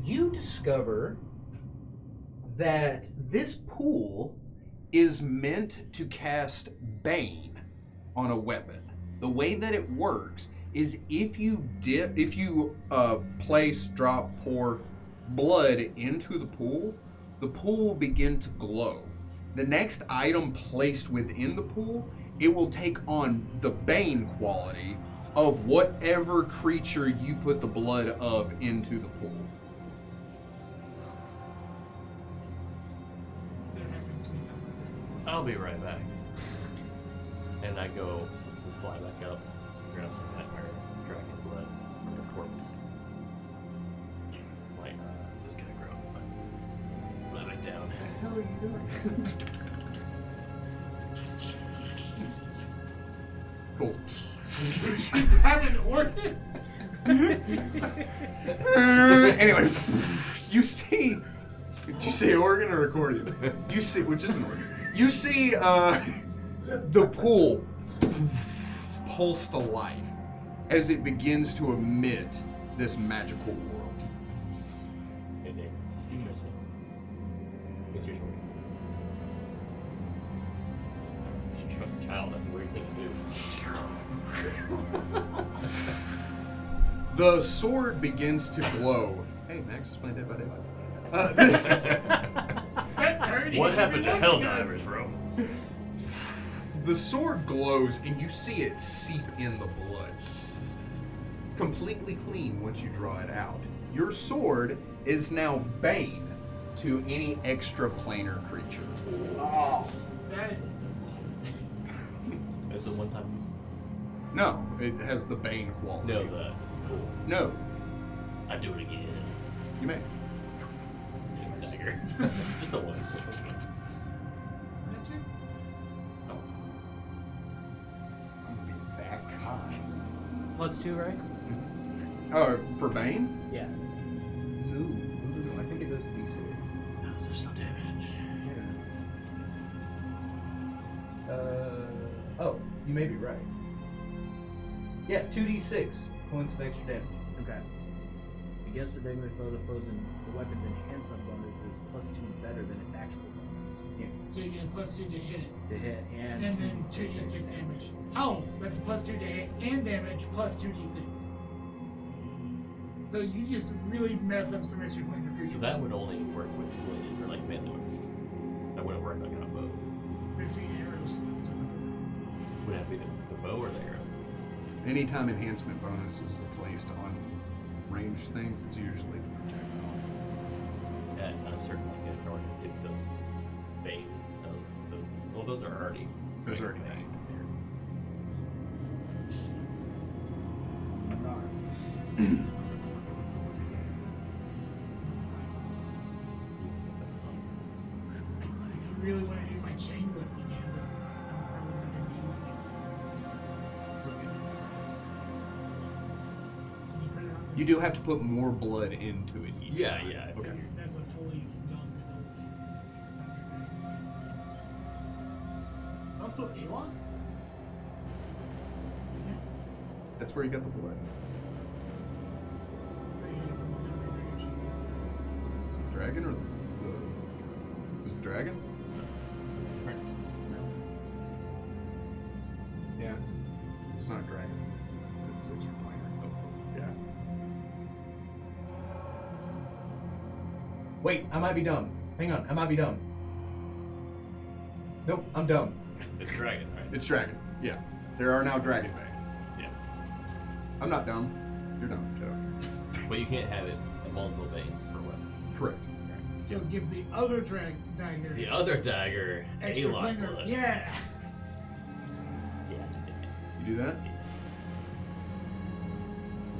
You discover that this pool is meant to cast Bane on a weapon. The way that it works is if you place, drop, pour blood into the pool will begin to glow. The next item placed within the pool, it will take on the Bane quality of whatever creature you put the blood of into the pool. I'll be right back. And I go fly back up, grab some nightmare dragon blood from the corpse. Like, this kind of gross, but let it down. What the hell are you doing? Cool. Have an organ? Anyway, you see. Did you say organ or accordion? You see, which is an organ. You see the pool pulse to life as it begins to emit this magical world. Hey, Dave, you trust me? Guess you're sure. You should trust a child. That's a weird thing to do. The sword begins to glow. Hey, Max is playing Dead by Daylight. What happened to Helldivers, bro? The sword glows and you see it seep in the blood. Completely clean once you draw it out. Your sword is now Bane to any extraplanar creature. Oh, that is a Is it one time use? No, it has the Bane quality. No, the cool. No, I'd do it again. you may. Dagger. Just the one. Oh. I'm gonna be that kind. +2, right? Oh, for Bane? Yeah. Ooh, I think it goes to D6. No, there's no damage. Oh, you may be right. Yeah, 2d6 points of extra damage. Okay. Against the regular foe, the weapon's enhancement bonus is +2 better than its actual bonus. Yeah. So you get +2 to hit, To hit and and then 2d6 2d6 damage. Oh, that's +2 to hit and damage plus 2d6. So you just really mess up some extra planar creatures. So that would only work with wounded or like melee weapons. That wouldn't work like on a bow. 15 arrows. Would that be the bow or the arrow? Anytime enhancement bonuses are placed on ranged things, it's usually the projectile. At a certain like if those bane of those, well, those are already. Those are already bane. I really want to use my chain whip again, but I'm probably not going to be using it. Can you put it on this? You do have to put more blood into it. Each Yeah, time. yeah. Okay. That's a fully done. Also, A-Lock? That's where you got the blood. Is it the dragon or the... Was the dragon? Yeah. It's not a dragon. It's extraplanar. Yeah. Wait, I might be dumb. Hang on, I might be dumb. Nope, I'm dumb. It's dragon, right? It's dragon. Yeah. There are now dragon bane. Yeah. I'm not dumb. You're dumb. Shut up. But you can't have it at multiple veins per weapon. Correct. So give the other dagger. The other dagger, extra A-lock planar. blood. Yeah. Yeah. You do that?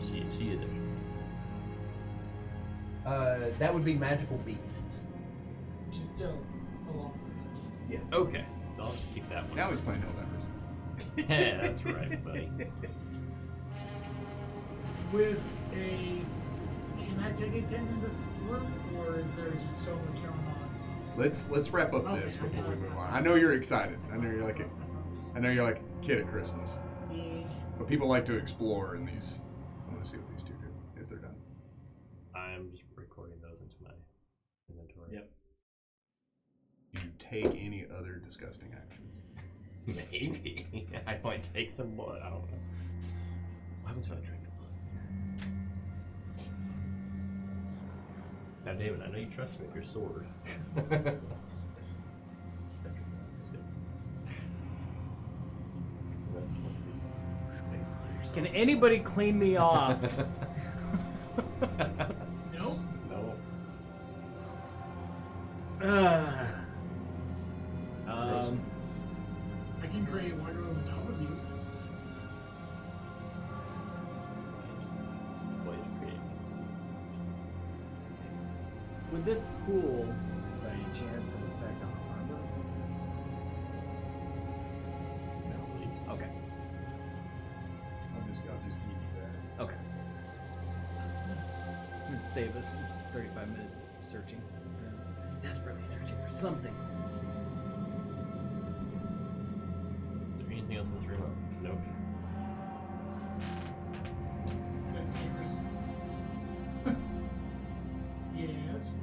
She is it. That would be magical beasts. Which is still a long list. Yes. Okay, so I'll just keep that one. Now he's playing Helldivers. Yeah, that's right, buddy. With a... Can I take a 10 in this work, or is there just so much going on? Let's wrap up Okay, this okay. before we move on. I know you're excited. I know you're like, I know you're like a kid at Christmas. Yeah. But people like to explore in these. I want to see what these two do if they're done. I'm just recording those into my inventory. Yep. Do you take any other disgusting actions? Maybe. I might take some blood. I don't know. What happens if I drink the blood? Now, David, I know you trust me with your sword. Can anybody clean me off? Nope. No. I can create water over top of you. What did you create? Would this pool, by any chance, have an effect on armor? No, please. Okay. I'll just beat you there. Okay. I'm gonna save us 35 minutes of searching. Desperately searching for something. Is there anything else in this room? Nope. Good chambers. Yes.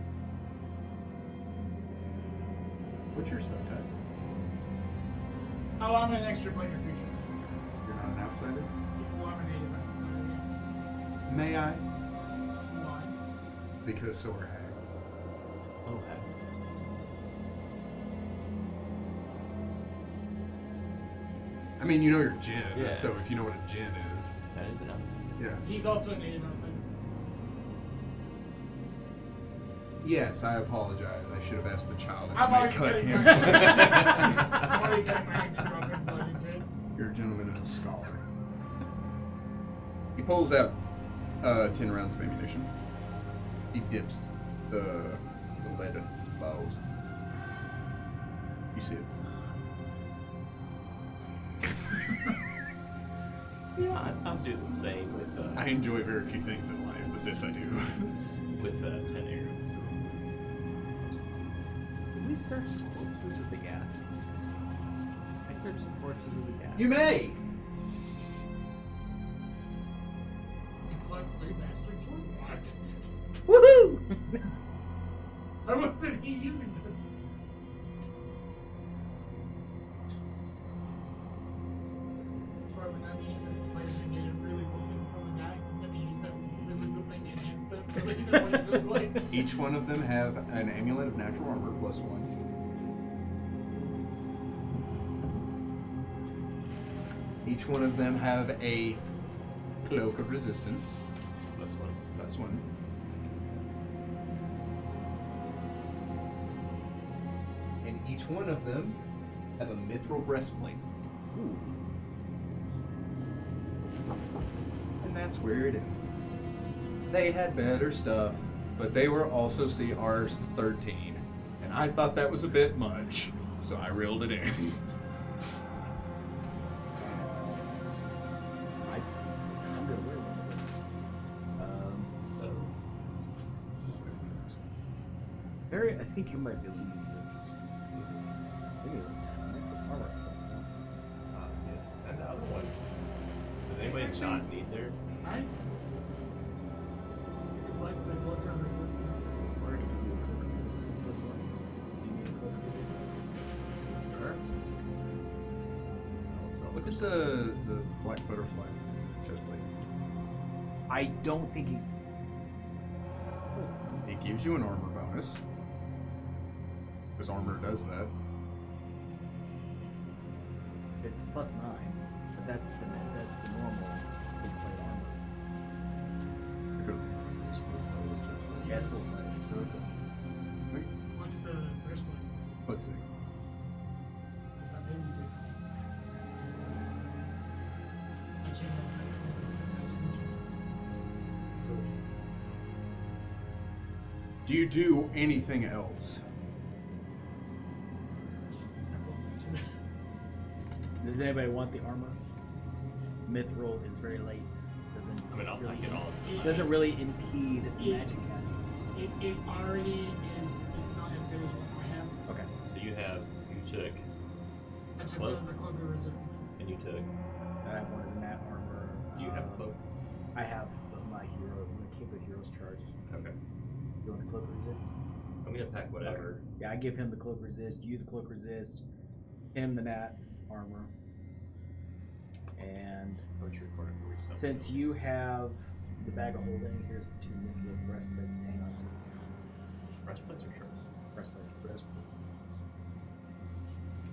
What's your subtype? Oh, I'm an extra planar creature. You're not an outsider? Well, I'm a native outsider. May I? Why? Because so are hags. Oh, heck. I mean, you know your djinn, Yeah. so if you know what a djinn is. That is an outside. Yeah. He's also a native outsider. Yes, I apologize. I should have asked the child if I'm I may already cut cutting him. my I'm already cutting my hand and dropping blood into it. You're a gentleman and a scholar. He pulls out 10 rounds of ammunition. He dips the lead bows. You see it. Yeah, I'll do the same with I enjoy very few things in life, but this I do. with 10 arrows. Did we search the corpses of the ghasts? I searched the corpses of the ghasts. You may! And plus 3 bastard sword. What? Woohoo! Why wasn't he using this? That's why when I mean the players can get a really cool thing from the guy, and he used that really cool thing to enhance them so they know what it feels like. Each one of them have an amulet of natural armor plus 1. Each one of them have a cloak of resistance That's one. plus 1. And each one of them have a mithril breastplate. Ooh. And that's where it ends. They had better stuff, but they were also CRs 13. And I thought that was a bit much, so I reeled it in. I'm gonna wear one of those. Barry, I think you might be able to use this. Amulet. Armor plus 1. Yes. And the other one. Does anybody not need theirs? Right? Like the cloak of resistance. Or to give you a cloak of resistance plus 1. Do you need a cloak of resistance? Sure. Look at the black butterfly chestplate. I don't think he. It gives you an armor bonus. Because armor does that. It's plus 9, but that's the normal big plate armor. Yeah, it's full plate. What's the breastplate? Plus 6. Is that maybe different? I changed that. Do you do anything else? Does anybody want the armor? Mithril is very light. Doesn't I mean, I'll really, take it all. doesn't really impede magic casting. It already is. It's not as good as what I have. Okay. So you took I took What? one of the cloak of resistances. And you took. I have one of the mat armor. Do you have a cloak? I have my hero, my cape of heroes charged. Okay. You want the cloak resist? I'm gonna pack whatever. Yeah, I give him the cloak resist, you the cloak resist, him the gnat armor. And What you recording for yourself? since you have the bag of holding, here's the 2 nuclear breastplates to hang on to. Breastplates or shirts? Breastplates.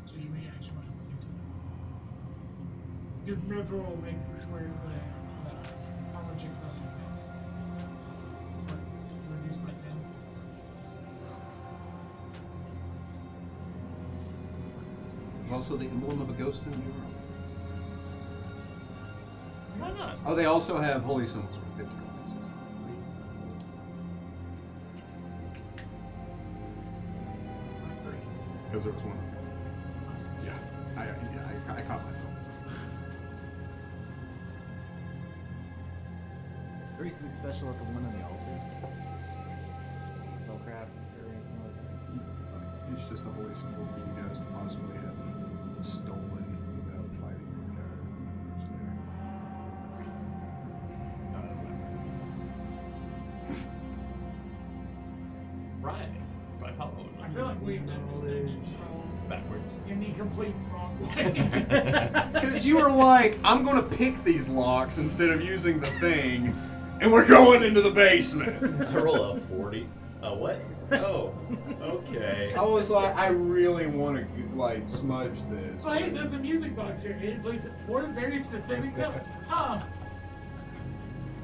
So you may actually want to look into it. Because Mithril makes it to where the armor check values reduced by 10. Also, the emblem of a ghost in the room. Why not? Oh, they also have holy symbols for 50 pieces. Because there was one. Yeah, I caught myself. There is something special at the one on the altar. Spellcraft or anything like that. It's just a holy symbol that you guys possibly have stolen without fighting these guys. Right. Right. Hollow. I feel like we've done this stage Backwards. in the complete wrong way. Because you were like, I'm going to pick these locks instead of using the thing, and we're going into the basement. I roll a 40. What? Oh. Okay. I was like, I really want to like smudge this. So hey, there's a music box here. It plays 4 very specific notes. Huh.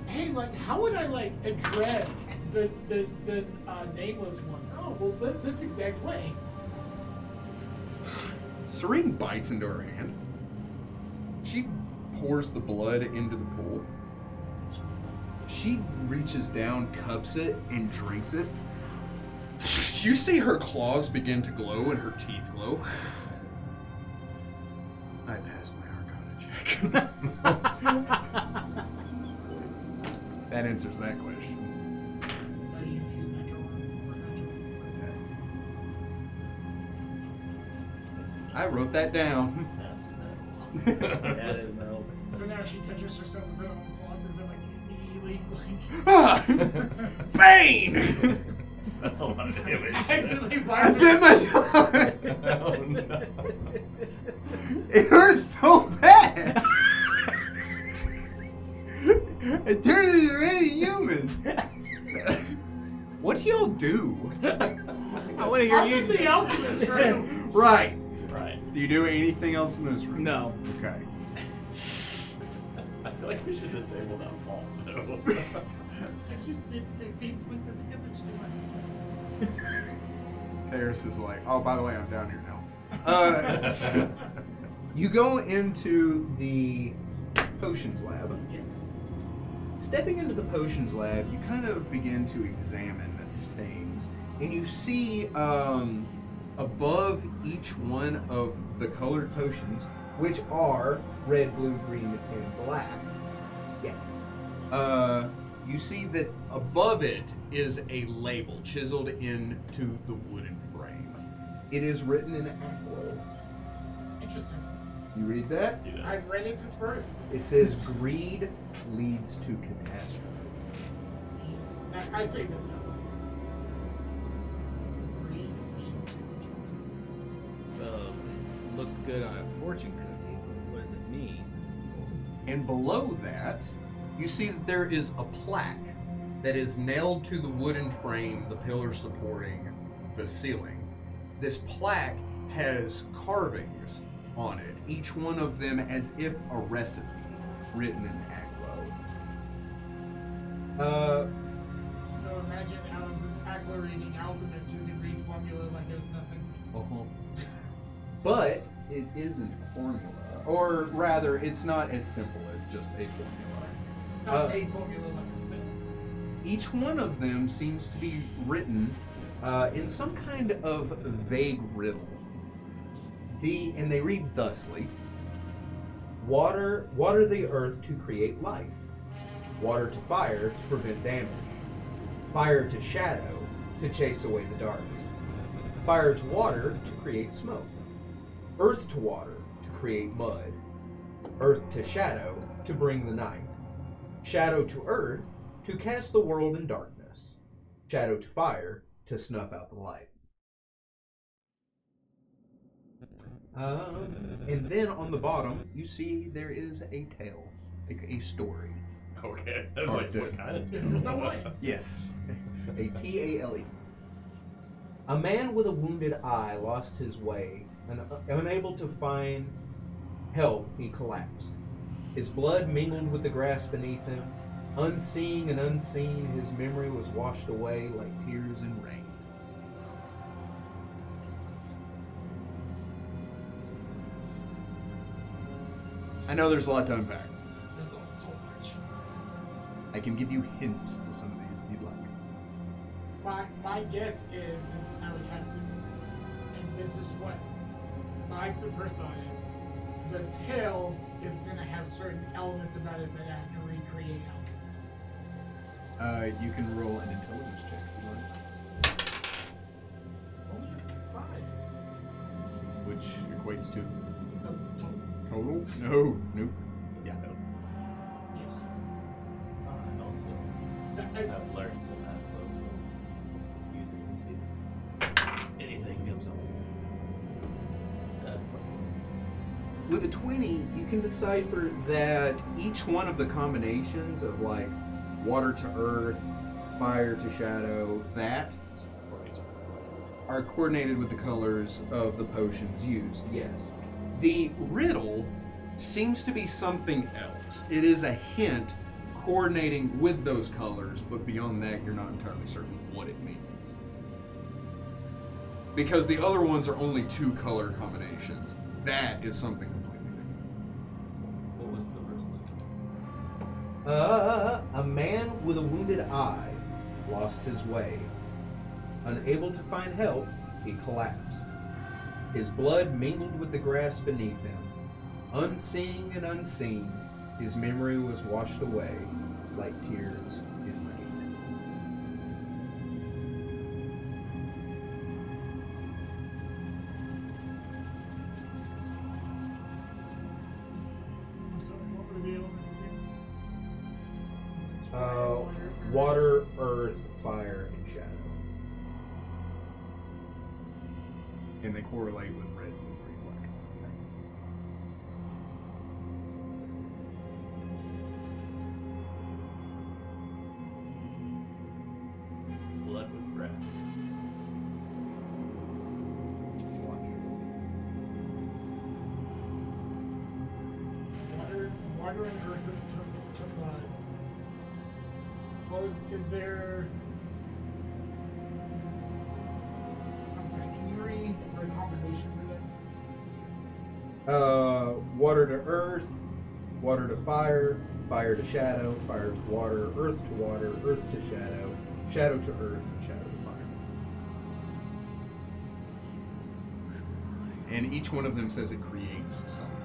Hey, like, how would I like address the nameless one? Oh, well, this exact way. Serene bites into her hand. She pours the blood into the pool. She reaches down, cups it, and drinks it. You see her claws begin to glow and her teeth glow. I passed my Arcana check. That answers that question. So you infuse natural or natural. I wrote that down. That's metal. That is metal. So now she touches herself with her own claw. Does it like immediately like Ah! Bane! That's a lot of damage. accidentally I bites her? bit my Oh no. It hurts so bad! It turned into really human. What do y'all do? I want to hear I'm you. in the alchemist room. Right. Right. Do you do anything else in this room? No. Okay. I feel like we should disable that fault though. I just did 16 points of damage to my team. Karis is like, oh, by the way, I'm down here now. So you go into the potions lab. Yes. Stepping into the potions lab, you kind of begin to examine things, and you see above each one of the colored potions, which are red, blue, green, and black. Yeah. You see that above it is a label chiseled into the wooden frame. It is written in Aquo. Interesting. You read that? Do that. I've read it since birth. It says, greed leads to catastrophe. Now, I say this out loud. Greed leads to catastrophe. Looks good on a fortune cookie, but what does it mean? And below that, you see that there is a plaque that is nailed to the wooden frame, the pillar supporting the ceiling. This plaque has carvings on it, each one of them as if a recipe written in Aglo. So imagine I was an Aqua reading alchemist who can read formula like there's nothing. But it isn't formula, or rather, it's not as simple as just a formula. Not a formula like a spell. Each one of them seems to be written in some kind of vague riddle. And they read thusly: water the earth to create life, water to fire to prevent damage, fire to shadow to chase away the dark, fire to water to create smoke, earth to water to create mud, earth to shadow to bring the night, shadow to earth to cast the world in darkness, shadow to fire to snuff out the light. And then on the bottom, you see there is a tale, like a story. Okay. That's like, what kind of This is Alliance. Yes, a Tale. A man with a wounded eye lost his way, and unable to find help, he collapsed. His blood mingled with the grass beneath him. Unseeing and unseen, his memory was washed away like tears in rain. I know there's a lot to unpack. There's so much. I can give you hints to some of these if you'd like. My guess is I would have to, and this is what my first thought is, the tale is gonna have certain elements about it that I have to recreate alchemy. You can roll an intelligence check if you want, Only 5. which equates to Total. total? No, nope. Yeah. Yes. And also, I've learned some math, so you can see if anything comes up. With a 20, you can decipher that each one of the combinations of like water to earth, fire to shadow, that are coordinated with the colors of the potions used, yes. The riddle seems to be something else. It is a hint coordinating with those colors, but beyond that, you're not entirely certain what it means. Because the other ones are only 2 color combinations. That is something completely different. What was the resolution? A man with a wounded eye lost his way. Unable to find help, he collapsed. His blood mingled with the grass beneath him. Unseeing and unseen, his memory was washed away like tears in rain. I'm sorry, what were the elements again? Water, earth, fire, and shadow. And they correlate with red and green black. Blood with grass. Water and earth to blood. Well, is there? I'm sorry. Can you read the combination for that? Water to earth, water to fire, fire to shadow, fire to water, earth to shadow, shadow to earth, and shadow to fire. And each one of them says it creates something.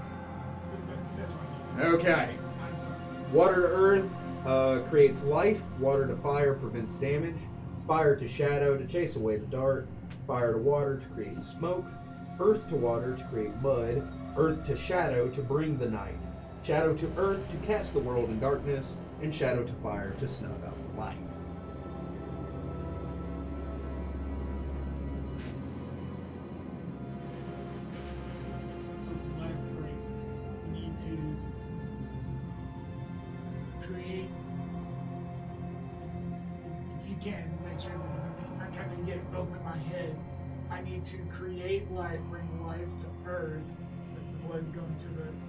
That's what I mean. Okay. I'm sorry. Water to earth creates life, water to fire prevents damage, fire to shadow to chase away the dark, fire to water to create smoke, earth to water to create mud, earth to shadow to bring the night, shadow to earth to cast the world in darkness, and shadow to fire to snuff out the light. Those are the last 3. We need to create, if you can, make sure I'm trying to get it both in my head. I need to create life, bring life to earth. That's the blood going to the earth.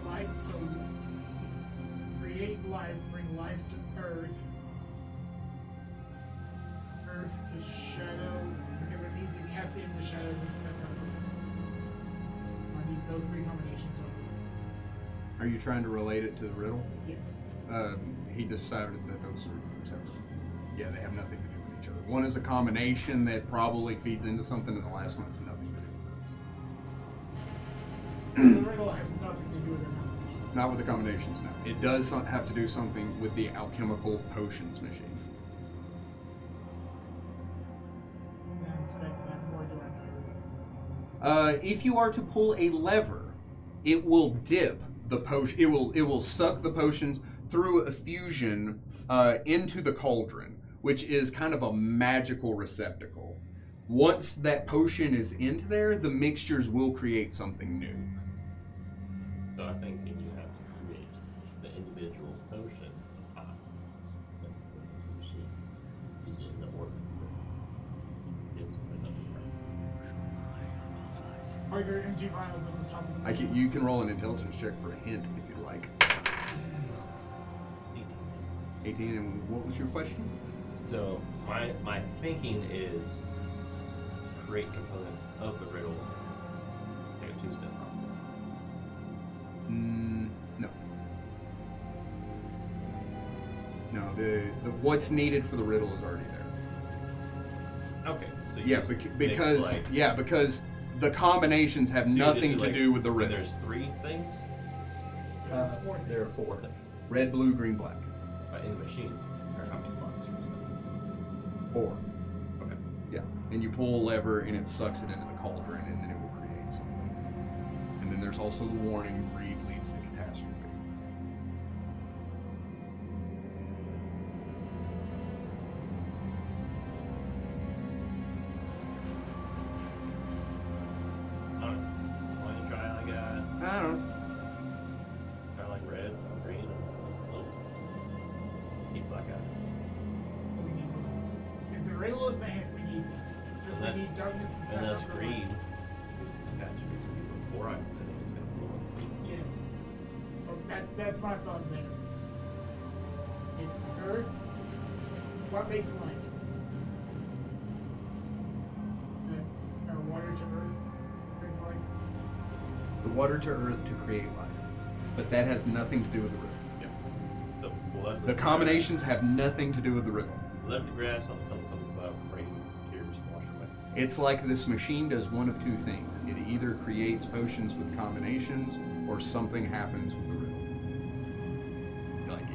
Life, so create life, bring life to earth. Earth to shadow, because I need to cast it into shadow and stuff like that. I need those 3 combinations of it. Are you trying to relate it to the riddle? Yes. He decided that those are separate. Yeah, they have nothing to do with each other. One is a combination that probably feeds into something, and the last one has nothing to do. The riddle has nothing to do with it. Not with the combinations, no. It does have to do something with the alchemical potions machine. If you are to pull a lever, it will dip the potion. It will suck the potions through a fusion into the cauldron, which is kind of a magical receptacle. Once that potion is into there, the mixtures will create something new. So I think you have to create the individual potions. Use it in the order. Yes, Are there energy vials on the top of the You can roll an intelligence check for a hint if you'd like. 18, and what was your question? So my thinking is create components of the riddle. Take a 2-step process. No. No, the what's needed for the riddle is already there. Okay, so you Yeah, just because mix, like, because the combinations have so you nothing just to like, do with the when riddle. there's 3 things There are 4. things. Red, blue, green, black. In the machine, or how many spots? 4. Okay. Yeah, and you pull a lever and it sucks it into the cauldron, and then it will create something. And then there's also the warning: greed leads to catastrophe. I don't know. Why don't you try like I don't know. try like red, green, and blue. Keep black out. We need one. If the riddle is the hint, we need one. Because we Unless- need darkness to step Unless up the greed light. leads to catastrophe, so you put 4 items in it, it's gonna blow up. Yes. Oh, that's my thought there. It's earth. What makes life? Water to earth brings life. The water to earth to create life, but that has nothing to do with the riddle. So we'll let The combinations have nothing to do with the riddle. Left the grass on something about rain, tears, wash away. It's like this machine does one of 2 things. It either creates potions with combinations, or something happens with the riddle. Like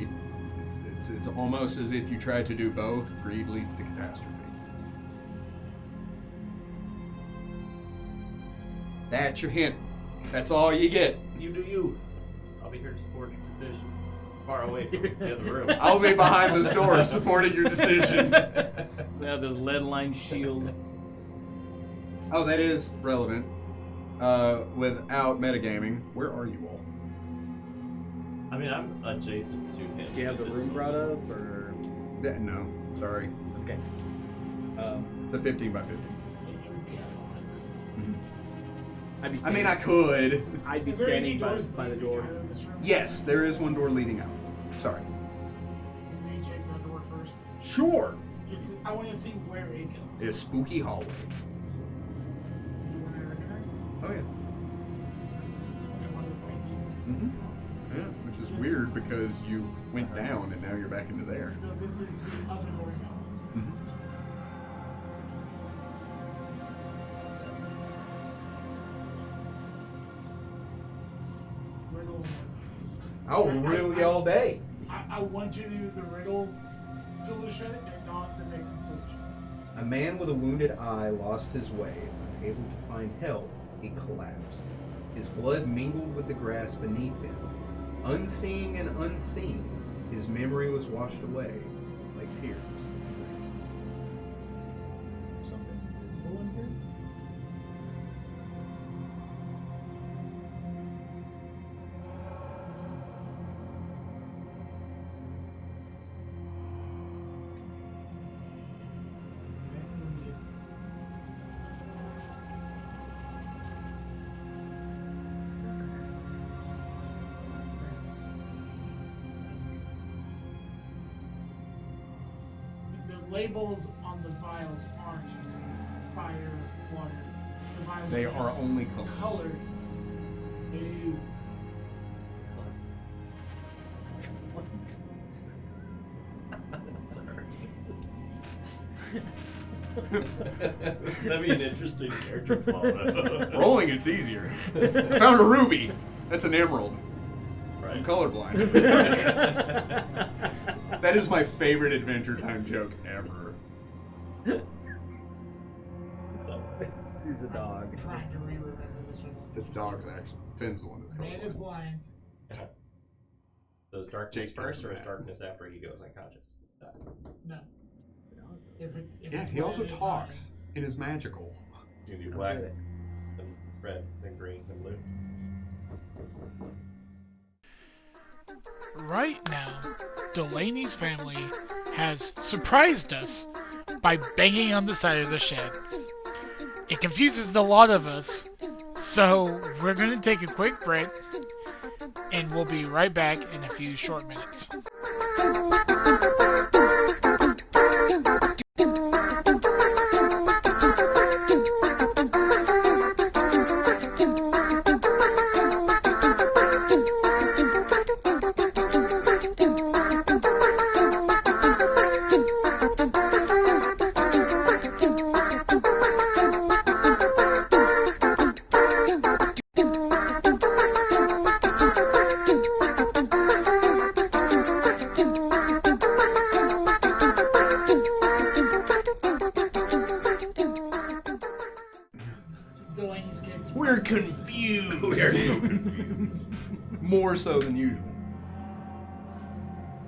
it's almost as if you tried to do both. Greed leads to catastrophe. That's your hint. That's all you get. You do you. I'll be here to support your decision. Far away from the other room. I'll be behind this door supporting your decision. Yeah, those lead line shield. Oh, that is relevant. Without metagaming, where are you all? I mean, I'm adjacent to him. Do you have the at this room moment. brought up, or No, sorry. okay? It's a 15 by 50. I'd be. I Standing, mean, I could. I'd be Is there any standing by, doors by the leading door. out of this room? Yes, there is one door leading out. Sorry. Can we check the door first? Sure. Just, I want to see where it goes. It's spooky hallway. Is it one I recognize? Oh yeah. One of the pointy. Mm-hmm. Yeah, which is weird because you went down and now you're back into there. So this is the other door now. Mm-hmm. Riddle. I'll riddle you all day. I want you to do the riddle solution and not the mixing solution. A man with a wounded eye lost his way. Unable to find help, he collapsed. His blood mingled with the grass beneath him. Unseeing and unseen, his memory was washed away like tears. Something invisible in here. The labels on the vials aren't fire, water. The vials They just are only colors. colored. Ew. What? That'd be an interesting character flaw. Rolling, it's easier. I found a ruby. That's an emerald. Right. I'm colorblind. That is my favorite Adventure Time joke ever. It's up. He's a dog. I'm trying to remember this one. The dog's actually Finn's the one that's Man is blind. So is darkness Jake first, doesn't or is matter. darkness after he goes unconscious? No. If it's Yeah, he also talks and is magical. You do black, then red, then green, then blue. Right now, Delaney's family has surprised us by banging on the side of the shed. It confuses a lot of us, so we're going to take a quick break, and we'll be right back in a few short minutes. Delaney's kids. We're confused. We're so confused. More so than usual.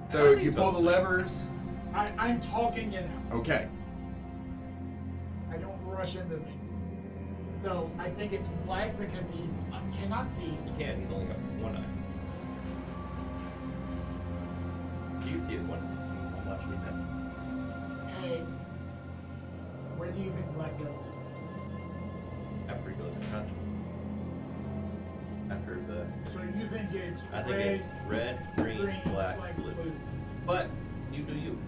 So you pull the levers. I'm talking it out. Okay. I don't rush into things. So I think it's black because he cannot see. He can, he's only got one eye. You can see it one. I'm watching it now. Hey, where do you think black goes? After he goes unconscious. After the... So you think it's I think red, it's red, green, black, blue. But, you do you.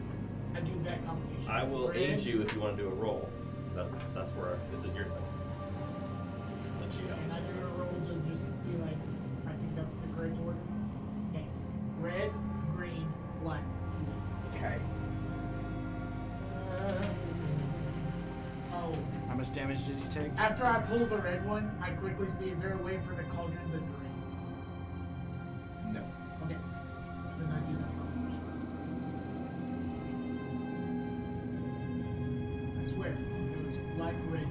I do that combination. I will Red, aid you if you want to do a roll. That's where, this is your thing. Let you Can I have do a roll to just be like, I think that's the correct order? Okay. Red, green, black. Okay. Oh. How much damage did you take? After I pull the red one, I quickly see, is there a way for the cauldron to drain? No. Okay. Then I do that combination. I swear. It was black, red,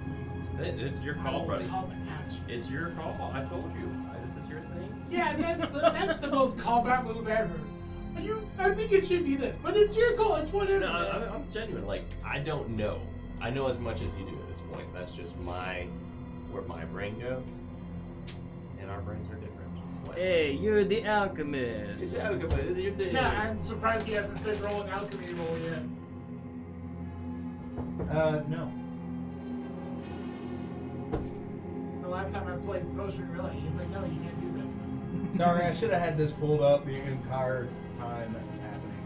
green. It's your I call, will buddy. come at you. It's your call. I told you. This is your thing. Yeah, that's the most combat move ever. I think it should be this, but it's your call. It's whatever. No, I'm genuine. Like, I don't know. I know as much as you do at this point. That's just where my brain goes. And our brains are different. Just slightly. Hey, you're the alchemist. It's alchemy, it's your thing. Yeah, I'm surprised he hasn't said roll an alchemy roll yet. No. The last time I played Potion Relay, he was like, no, you can't do that. Sorry, I should have had this pulled up the entire time that was happening.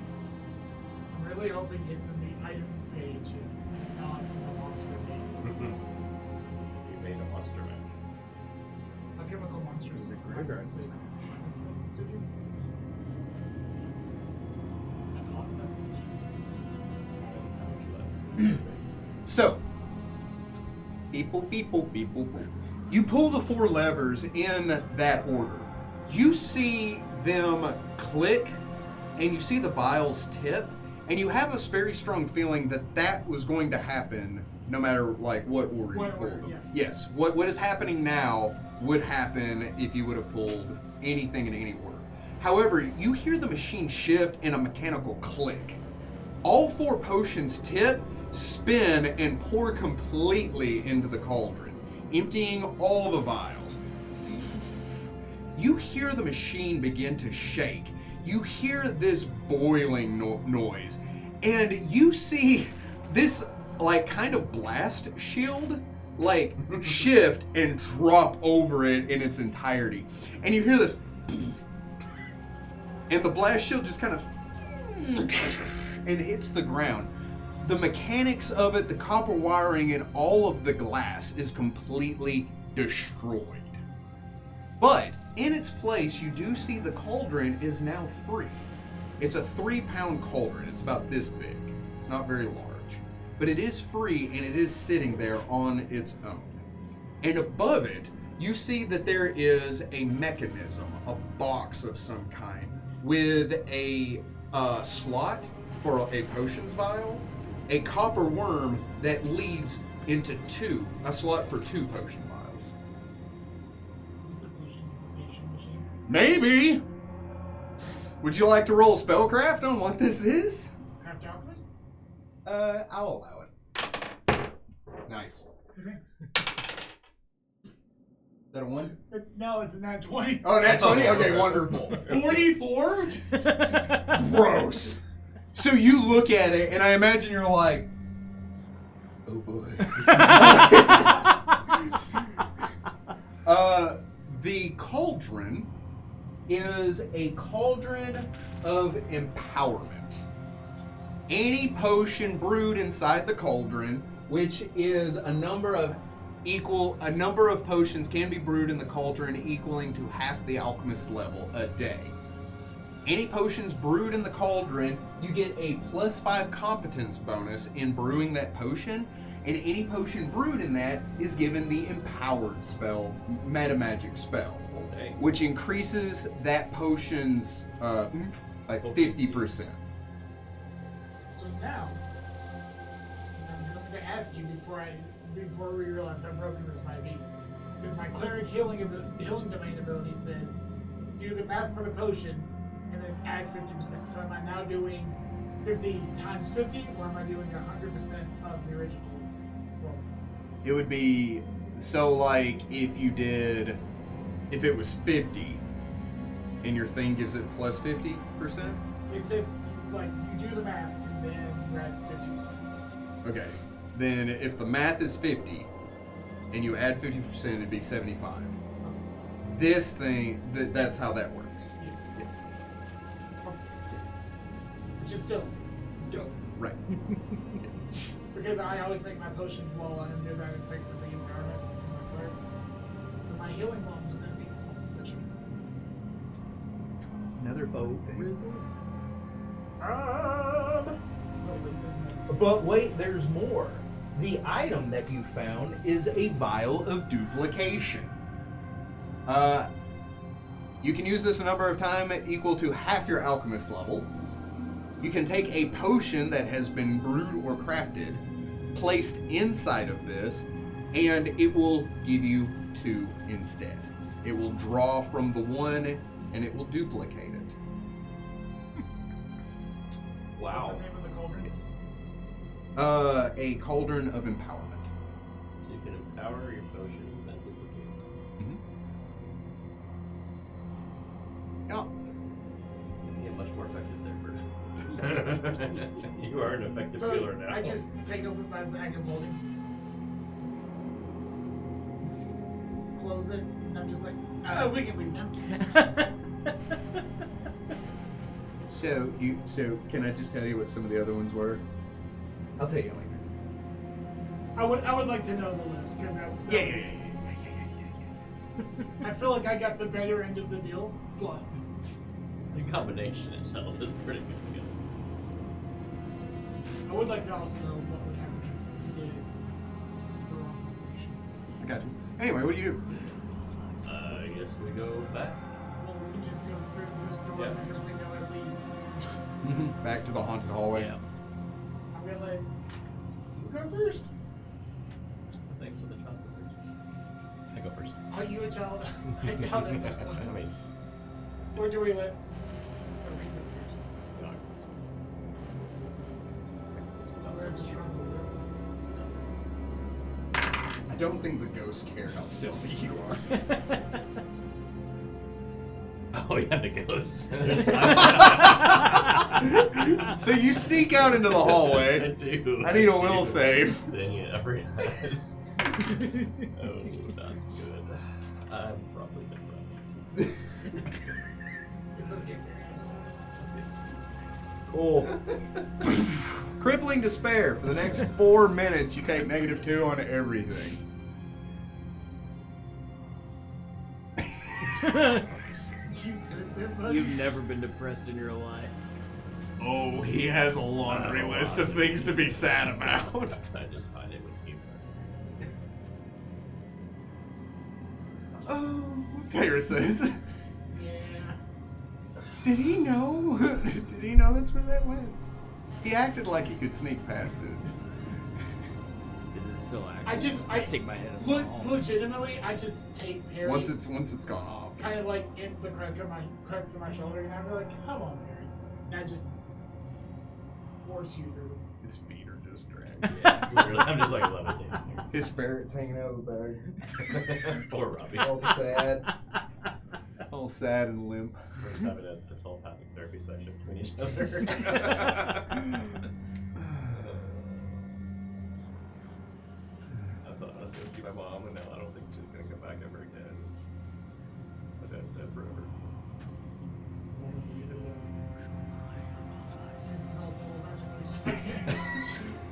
I'm really hoping it's in the item pages and not in the monster names. You made a monster match. Alchemical monsters It's a graveyard smash. Minus things to do. So, beep boop, beep boop, beep boop, boop. You pull the four levers in that order. You see them click, and you see the vials tip, and you have a very strong feeling that that was going to happen no matter like what order you What pulled order, them. yeah. Yes, what is happening now would happen if you would have pulled anything in any order. However, you hear the machine shift and a mechanical click. All four potions tip, spin, and pour completely into the cauldron, emptying all the vials. You hear the machine begin to shake. You hear this boiling noise, and you see this like kind of blast shield like shift and drop over it in its entirety. And you hear this, and the blast shield just kind of and hits the ground. The mechanics of it, the copper wiring, and all of the glass is completely destroyed. But in its place, you do see the cauldron is now free. It's a 3-pound cauldron. It's about this big. It's not very large. But it is free, and it is sitting there on its own. And above it, you see that there is a mechanism, a box of some kind, with a slot for a potions vial, a copper worm that leads into a slot for 2 potion vials. Is this a potion machine? Maybe. Would you like to roll spellcraft on what this is? Craft alchemy? I'll allow it. Nice. Thanks. Is that a 1? No, it's a nat 20. Oh, nat 20? Okay, wonderful. 44? Gross. So you look at it, and I imagine you're like, oh boy. The cauldron is a cauldron of empowerment. Any potion brewed inside the cauldron, which is a number of potions can be brewed in the cauldron equaling to half the alchemist's level a day. Any potions brewed in the cauldron, you get a +5 competence bonus in brewing that potion, and any potion brewed in that is given the empowered spell, meta magic spell, which increases that potion's by 50%. So now, I'm going to ask you before we realize how broken this might be, because my cleric healing domain ability says do the math for the potion and then add 50%. So am I now doing 50 times 50, or am I doing 100% of the original roll? It would be, so like if it was 50 and your thing gives it plus 50%? It says like you do the math and then you add 50%. Okay. Then if the math is 50 and you add 50%, it'd be 75. This thing, that's how that works. Yeah. Which is still dope. Right. Because I always make my potions while I'm under that effects of the environment from my cleric. But my healing bombs are going to be which means. Another foe rizzle. But wait, there's more. The item that you found is A vial of duplication. You can use this a number of times equal to half your alchemist level. You can take a potion that has been brewed or crafted, placed inside of this, and it will give you 2 instead. It will draw from the 1 and it will duplicate it. What's the name of the cauldron? A cauldron of empowerment. So you can empower your potions and then duplicate them. Yeah. You get much more effective there, Bert. You are an effective healer now. I just take open my bag of molding, close it, and I'm just like, we can leave now. So can I just tell you what some of the other ones were? I'll tell you later. I would like to know the list because Yeah. I feel like I got the better end of the deal, but The combination itself is pretty good. I would like to also know what would happen if we did the wrong combination. I got you. Anyway, what do you do? I guess we go back. Well, we can just go through this door Yeah. because we know it leads. Back to the haunted hallway. Yeah. I'm gonna let you go first. Thanks for the chocolate first. I go first. Are you a child? I doubt at this point. I mean, Or do we let? There's a struggle I don't think the ghosts care how stealthy you are. oh yeah, the ghosts. So you sneak out into the I hallway. do. I need a will save. Dang it, I forgot. Oh, not good. I'm probably depressed. It's okay. Cool. Crippling despair. For the next 4 minutes, you take -2 on everything. You've never been depressed in your life. Oh, he has a laundry list of things to be sad about. I just find it with humor. Oh, Tyra says. Yeah. Did he know? Did he know that's where that went? He acted like he could sneak past it. Is it still active? I stick my head in the wall. legitimately, I just take Perry Once it's gone off. kind of like in the cracks of my shoulder, and I'm like, come on, Perry. And I just force you through. His feet are just dragged. I'm just like levitating here. His spirit's hanging out of the bag. Poor Robbie. All sad. All sad and limp. We're just having a telepathic therapy session between each other. I thought I was going to see my mom, and now I don't think she's going to come back ever again. My dad's dead forever. This is all double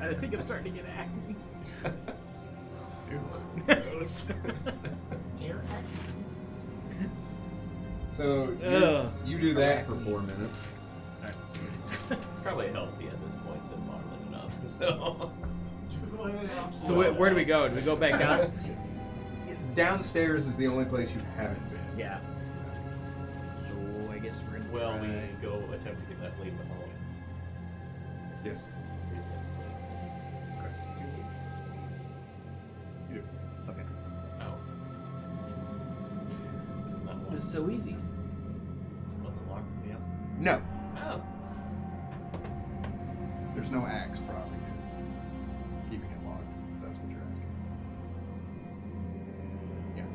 I think I'm starting to get acne. Air action. So Ugh. you do that for 4 minutes. It's probably healthy at this point, so modeling enough. So, Just let it out. So where do we go? Do we go back down? Downstairs is the only place you haven't been. Yeah. So I guess we're gonna. well, try... we go attempt to get that lead behind. Yes. Okay. Oh. It's not It one. was so easy. Wasn't locked from the outside. No, Oh. there's no axe probably keeping it locked. If that's what you're asking. Yeah.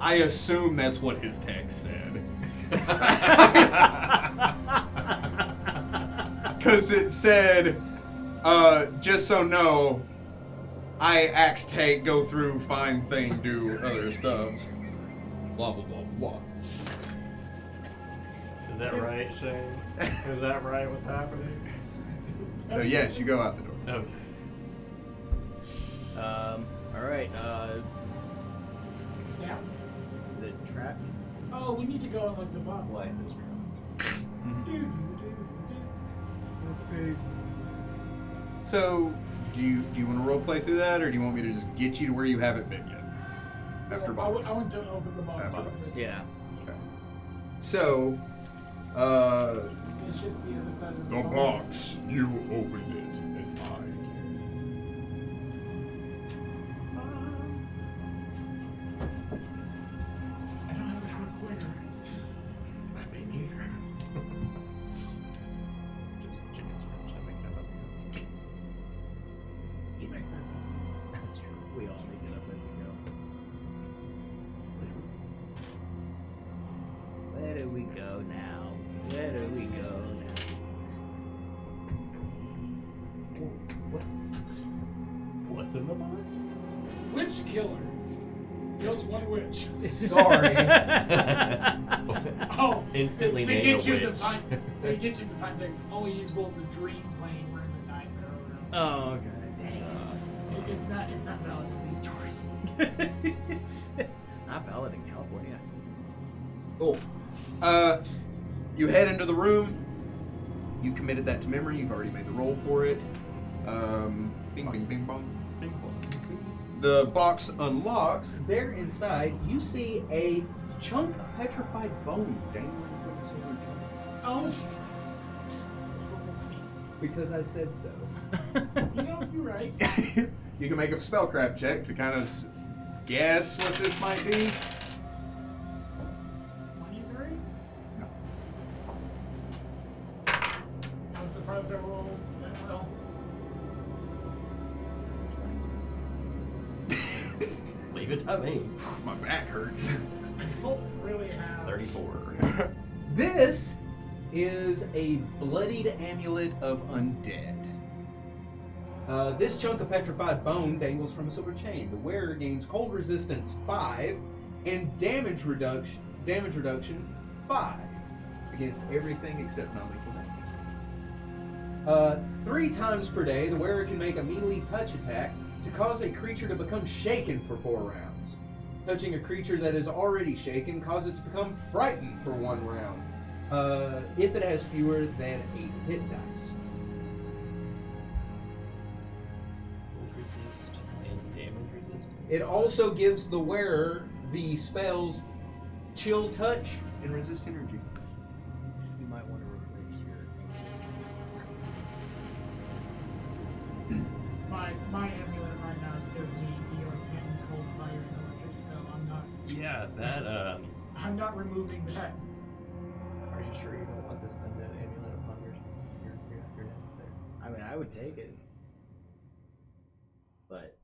I assume that's what his text said. Because it said, just so know, I axe take, go through, find thing, do other stuff. Blah, blah, blah, blah. Is that right, Shane? Is that right? What's happening? So yes, you go out the door. Okay. All right. Yeah. Is it trapped? Oh, we need to go in like the box. Life is trapped. So, do you want to role play through that, or do you want me to just get you to where you haven't been yet? After I box. want to open the box. After real box. quick. Yeah. Yes. So, It's just the other side of the the box, you opened it, and I I don't have a quicker. I may neither. Just chicken scratch. I make that doesn't go. He makes that. That's true. We all make it up as we go. Where do we go now? Where do we go now? What's in the box? Witch killer. Kills one witch. Sorry. Oh, Instantly they name get a you the witch. they get you the context. Oh, he's both the dream plane room and nightmare room. Oh, okay. Dang it. It's not valid in these doors. Not valid in California. Cool. You head into the room. You committed that to memory. You've already made the roll for it. Bing, bing, bing, bong. Bing bong. The box unlocks. There inside, you see a chunk of petrified bone dangling from the silver jar. Oh. Because I said so. You know, you're right. You can make a spellcraft check to kind of guess what this might be. 23? No. I was surprised I rolled that well. Leave it to me. My back hurts. I don't really have. 34. This is a bloodied amulet of undead. This chunk of petrified bone dangles from a silver chain. The wearer gains cold resistance 5 and damage reduction 5 against everything except non-lethal damage. 3 times per day, the wearer can make a melee touch attack to cause a creature to become shaken for 4 rounds. Touching a creature that is already shaken causes it to become frightened for 1 round. If it has fewer than 8 hit dice. Resist and damage resist. It also gives the wearer the spells Chill Touch and Resist Energy. You might want to replace your. my amulet right now is giving me DR10, cold, fire, and electric, so I'm not. Yeah, that I'm not removing that. Are you sure you don't want this undead amulet upon your head there? I mean, I would take it. But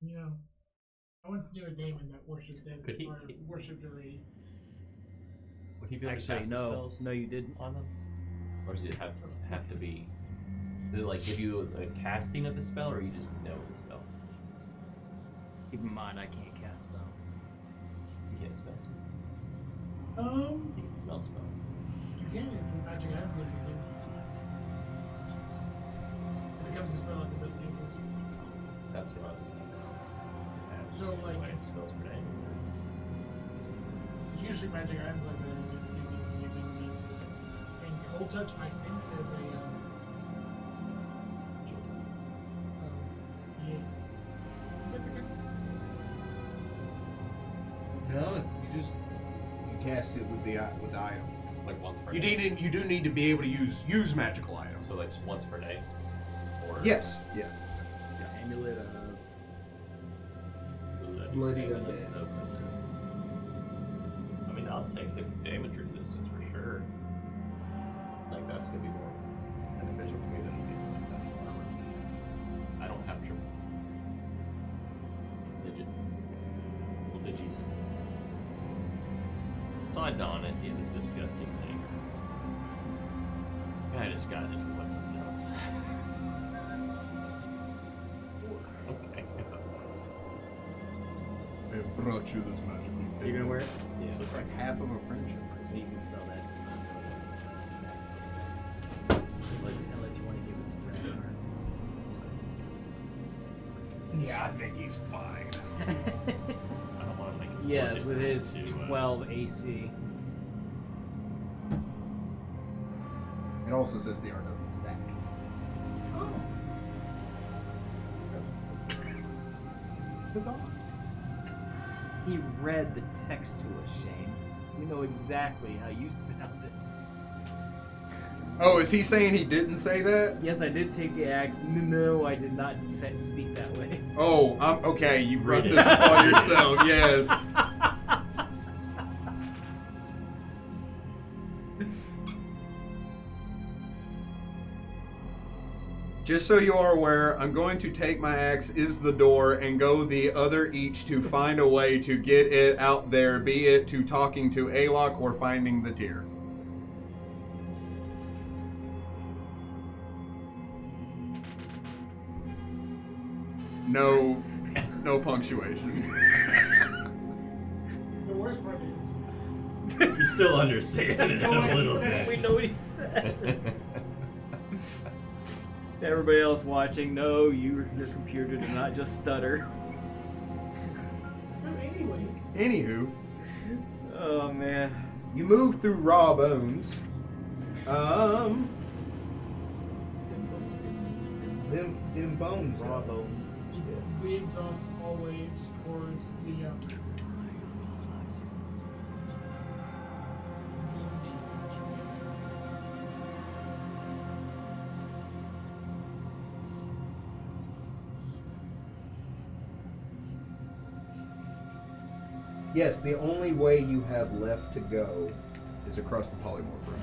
You know, I once knew a demon that worshipped this Could he- or worshipped a reed. would he be able to actually, cast the no. spells No, you didn't. on them? Or does it have to be? Does it like give you a casting of the spell, or you just know the spell? Keep in mind, I can't cast spells. You can't spell spells. You can smell spells. You can if you magic item this it becomes a spell at the bit people. That's what I was thinking. So, like- spells per day. Usually magic items like that are just easy to give you to. And cold touch, I think, is a yeah. That's okay. No, you cast it with the item. Like once per You day. you do need to be able to use magical items. So like once per day. Or Yes. Amulet of Bloody undead. I mean, I'll take the damage resistance for sure. Like that's gonna be more beneficial to me than armor. I don't have triple digits. Well, digits. So I don it in this disgusting thing. I disguise it to look like something else. Okay, I guess that's what I have brought you this magical. You're gonna wear it? it is. Looks like half of a friendship. So you can sell that. Unless you want to give it to Ragenar. Yeah, I think he's fine. I don't want to make it more Yes, with difficult his to, 12 AC. It also says DR doesn't stack. Bizarre. He read the text to us, Shane. We know exactly how you sounded. Oh, is he saying he didn't say that? Yes, I did take the axe. No, I did not speak that way. Oh, okay. You brought this upon yourself. Yes. Just so you are aware, I'm going to take my axe is the door and go the other each to find a way to get it out there, be it to talking to Alok or finding the deer. No punctuation. The worst part is, You still understand it a little bit. We know what he said. To everybody else watching, no, your computer did not just stutter. so anyway, Anywho, Oh man. You move through raw bones. Them bones. Raw bones. we exhaust always towards the Yes, the only way you have left to go. is across the polymorph room.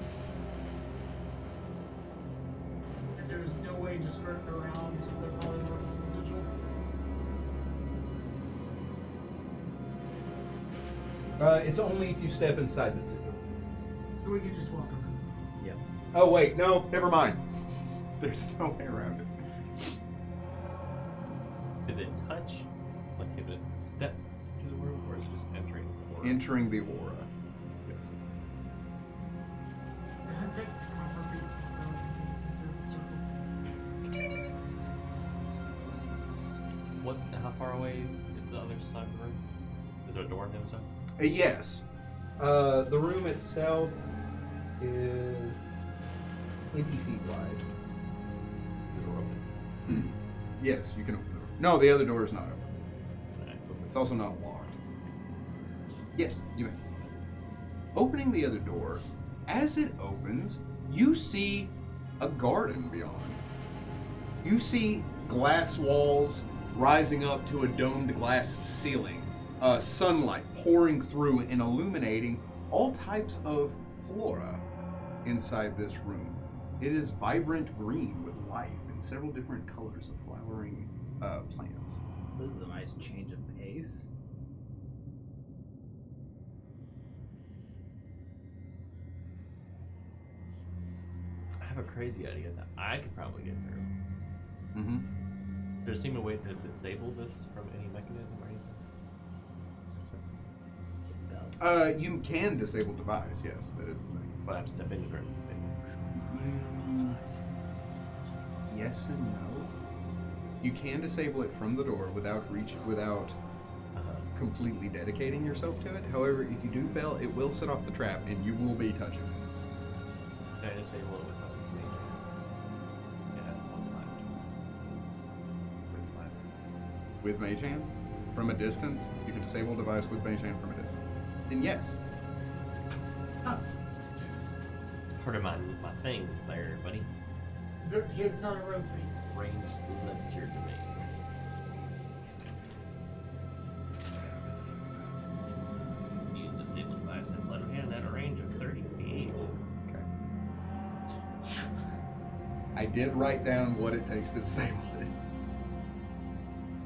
and there's no way to skirt around the polymorph sigil. It's only if you step inside the sigil. So we can just walk around. Oh wait, no. Never mind. There's no way around it. Is it touch? Like if it step to the room, or is it just entering the door? Entering the aura. Yes. And I take the copper piece and throw it into the center of the circle. What? How far away is the other side of the room? Is there a door on the other side? Yes. The room itself is 20 feet wide. Is the door open? Yes, you can open the door. No, the other door is not open. Alright, It's also not locked. Yes, you may. Opening the other door, as it opens, you see a garden beyond. You see glass walls rising up to a domed glass ceiling. Sunlight pouring through and illuminating all types of flora inside this room. It is vibrant green with life and several different colors of flowering plants. This is a nice change of pace. I have a crazy idea that I could probably get through. Mm-hmm. Does there seem a way to disable this from any mechanism or anything? The spell. You can disable device, yes, that is the thing. But I'm stepping into it and disable. Yes and no. You can disable it from the door without completely dedicating yourself to it. However, if you do fail, it will set off the trap and you will be touching it. Can I disable it with my mage? Yeah, that's +5. With Mage Hand, from a distance, you can disable device with Mage Hand from a distance. Then yes. It's part of my things there, buddy. Here's another road thing. Ranged ledger domain. Use disable device and sleight of hand at a range of 30 feet. Okay. I did write down what it takes to disable it.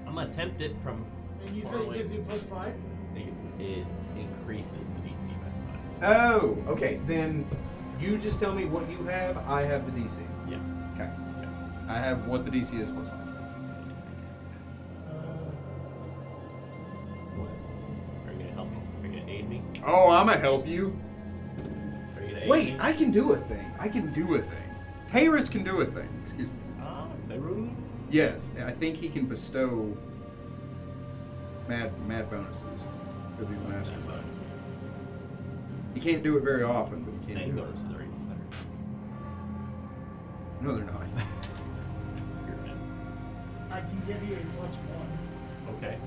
I'm gonna attempt it from. And you far say it away. gives you +5? It increases the DC by 5. Oh, okay. Then you just tell me what you have. I have the DC. Yeah. Okay. I have what the DC is +5. What? Are you gonna help me? Are you gonna aid me? Oh, I'ma help you. Are you gonna aid Wait, me? I can do a thing. I can do a thing. Tayrus can do a thing. Excuse me. Ah, Tyrone? Yes, I think he can bestow mad bonuses because he's a master. He can't do it very often, but he can Same do it. bonuses are even better. No, they're not. You're in. I can give you a +1. Okay.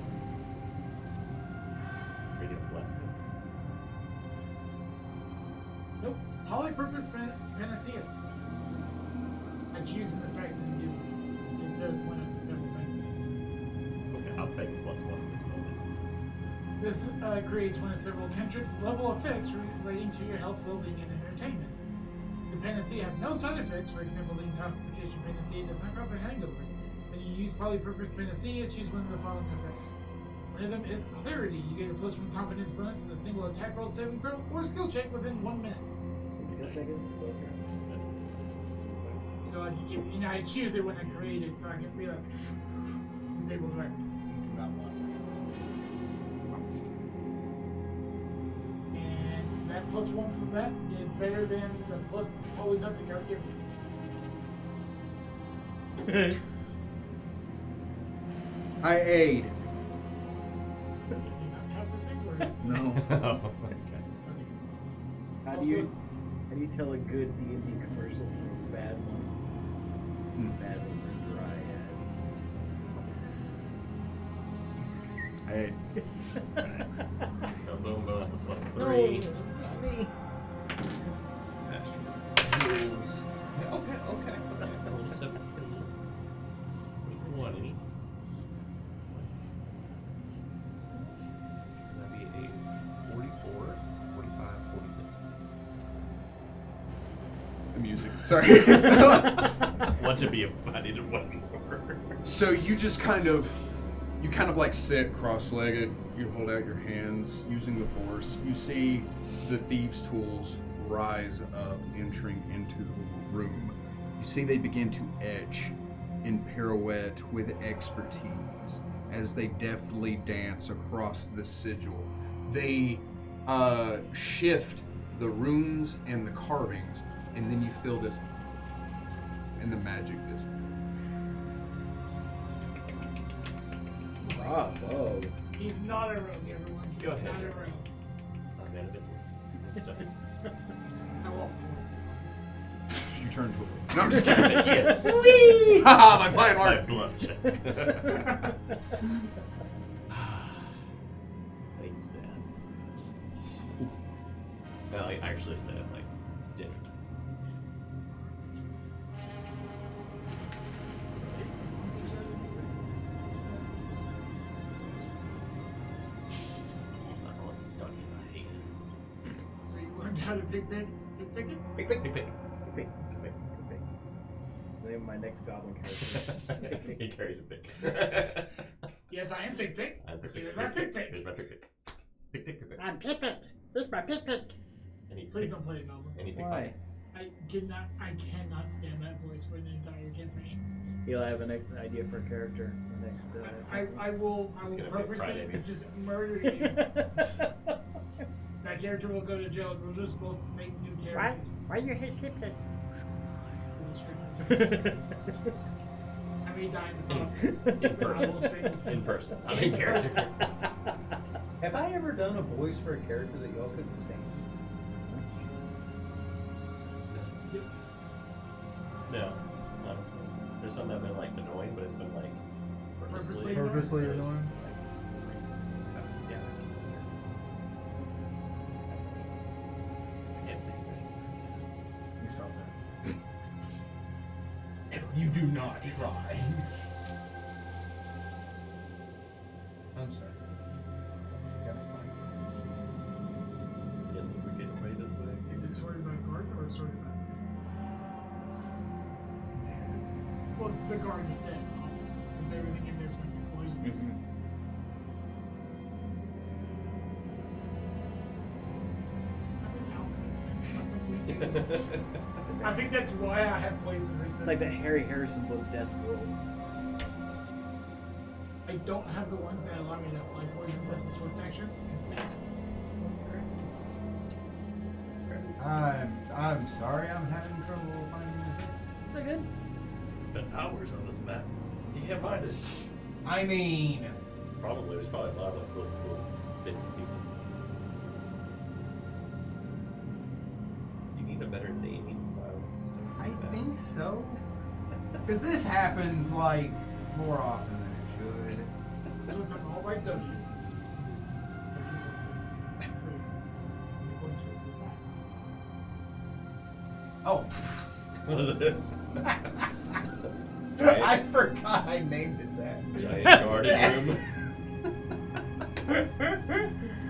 Are you gonna bless me? Nope. Polypurpose panacea. I choose an effect and it gives it does one of the several things. Okay, I'll take +1 at this moment. This creates one of several cantrip level effects relating to your health, well-being, and entertainment. The panacea has no side effects. For example, the intoxication panacea does not cause a hangover. When you use polypurpose panacea, choose one of the following effects. One of them is clarity. You get a +1 confidence bonus in a single attack roll, saving throw, or skill check within 1 minute. Skill check is a spell card. So I can give, I choose it when I create it, so I can be like, disable the rest. Do not want my assistance. And that +1 from that is better than the plus holy nothing I'll give you. I aid. Does he not have the thing? Or... No. Oh my god. How do you tell a good D&D commercial from a bad one? Bad one for dry ads. So boom bonus of +3. No, it's not me. Okay. A little 17. What, any? That'd be a 44, 45, 46. The music. Sorry. Want to be if I needed one more. So you just kind of like sit cross-legged. You hold out your hands using the force. You see the thieves' tools rise up, entering into the room. You see they begin to etch and pirouette with expertise as they deftly dance across the sigil. They shift the runes and the carvings, and then you feel this, and the magic disappears. Bravo. He's not a rogue, everyone. He's Go ahead. not a rogue. I'm gonna be stuck. I won't. You turn to a... No, I'm just kidding. Yes. Haha, my plan That's my worked. bluff check. Thanks, Dad. No, I actually said like dinner. How to pick it? Pick it? Pick, pick, pick, pick. Pick. The name of my next goblin character. He carries a pick. Yes, I am pick. I'm pick, pick. Here's my pick. Here's my pick, pick. Pick, pick, pick, pick. I'm Pippin. This is my Pippin. Any Please pick, don't play it, Goblin. any pick Why? buttons. I cannot stand that voice for the entire campaign. He'll have an next idea for a character. The next. I will It's gonna be a purposely crybaby. just murder you. That character will go to jail. We'll just both make new Why? characters. Why you hate Pippin? I may die in the process. In I will person. straighten- In person, not in character. Have I ever done a voice for a character that y'all couldn't stand? No, honestly. There's some that have been like annoying, but it's been like purposely. Purposely annoying? Yeah, it's weird. I can't think of it. You stop that. You do not try. I'm sorry. Yeah, we're getting away this way. Is it sorted by garden or sorted by? Well, it's the garden then, obviously, because everything in there's going to be poisonous. I think that's why I have poison resistance. It's like that Harry Harrison book, Death World. I don't have the ones that allow me to apply poisons as a swift action, because that's I'm sorry, I'm having trouble finding it. Is that good? Spent hours on this map. You can't find it. I mean, Probably, there's probably a lot of little bits and pieces. You need a better naming file system. I think so. Because this happens like more often than it should. so with all by W. Oh, What was it? I forgot I named it that. Giant garden room.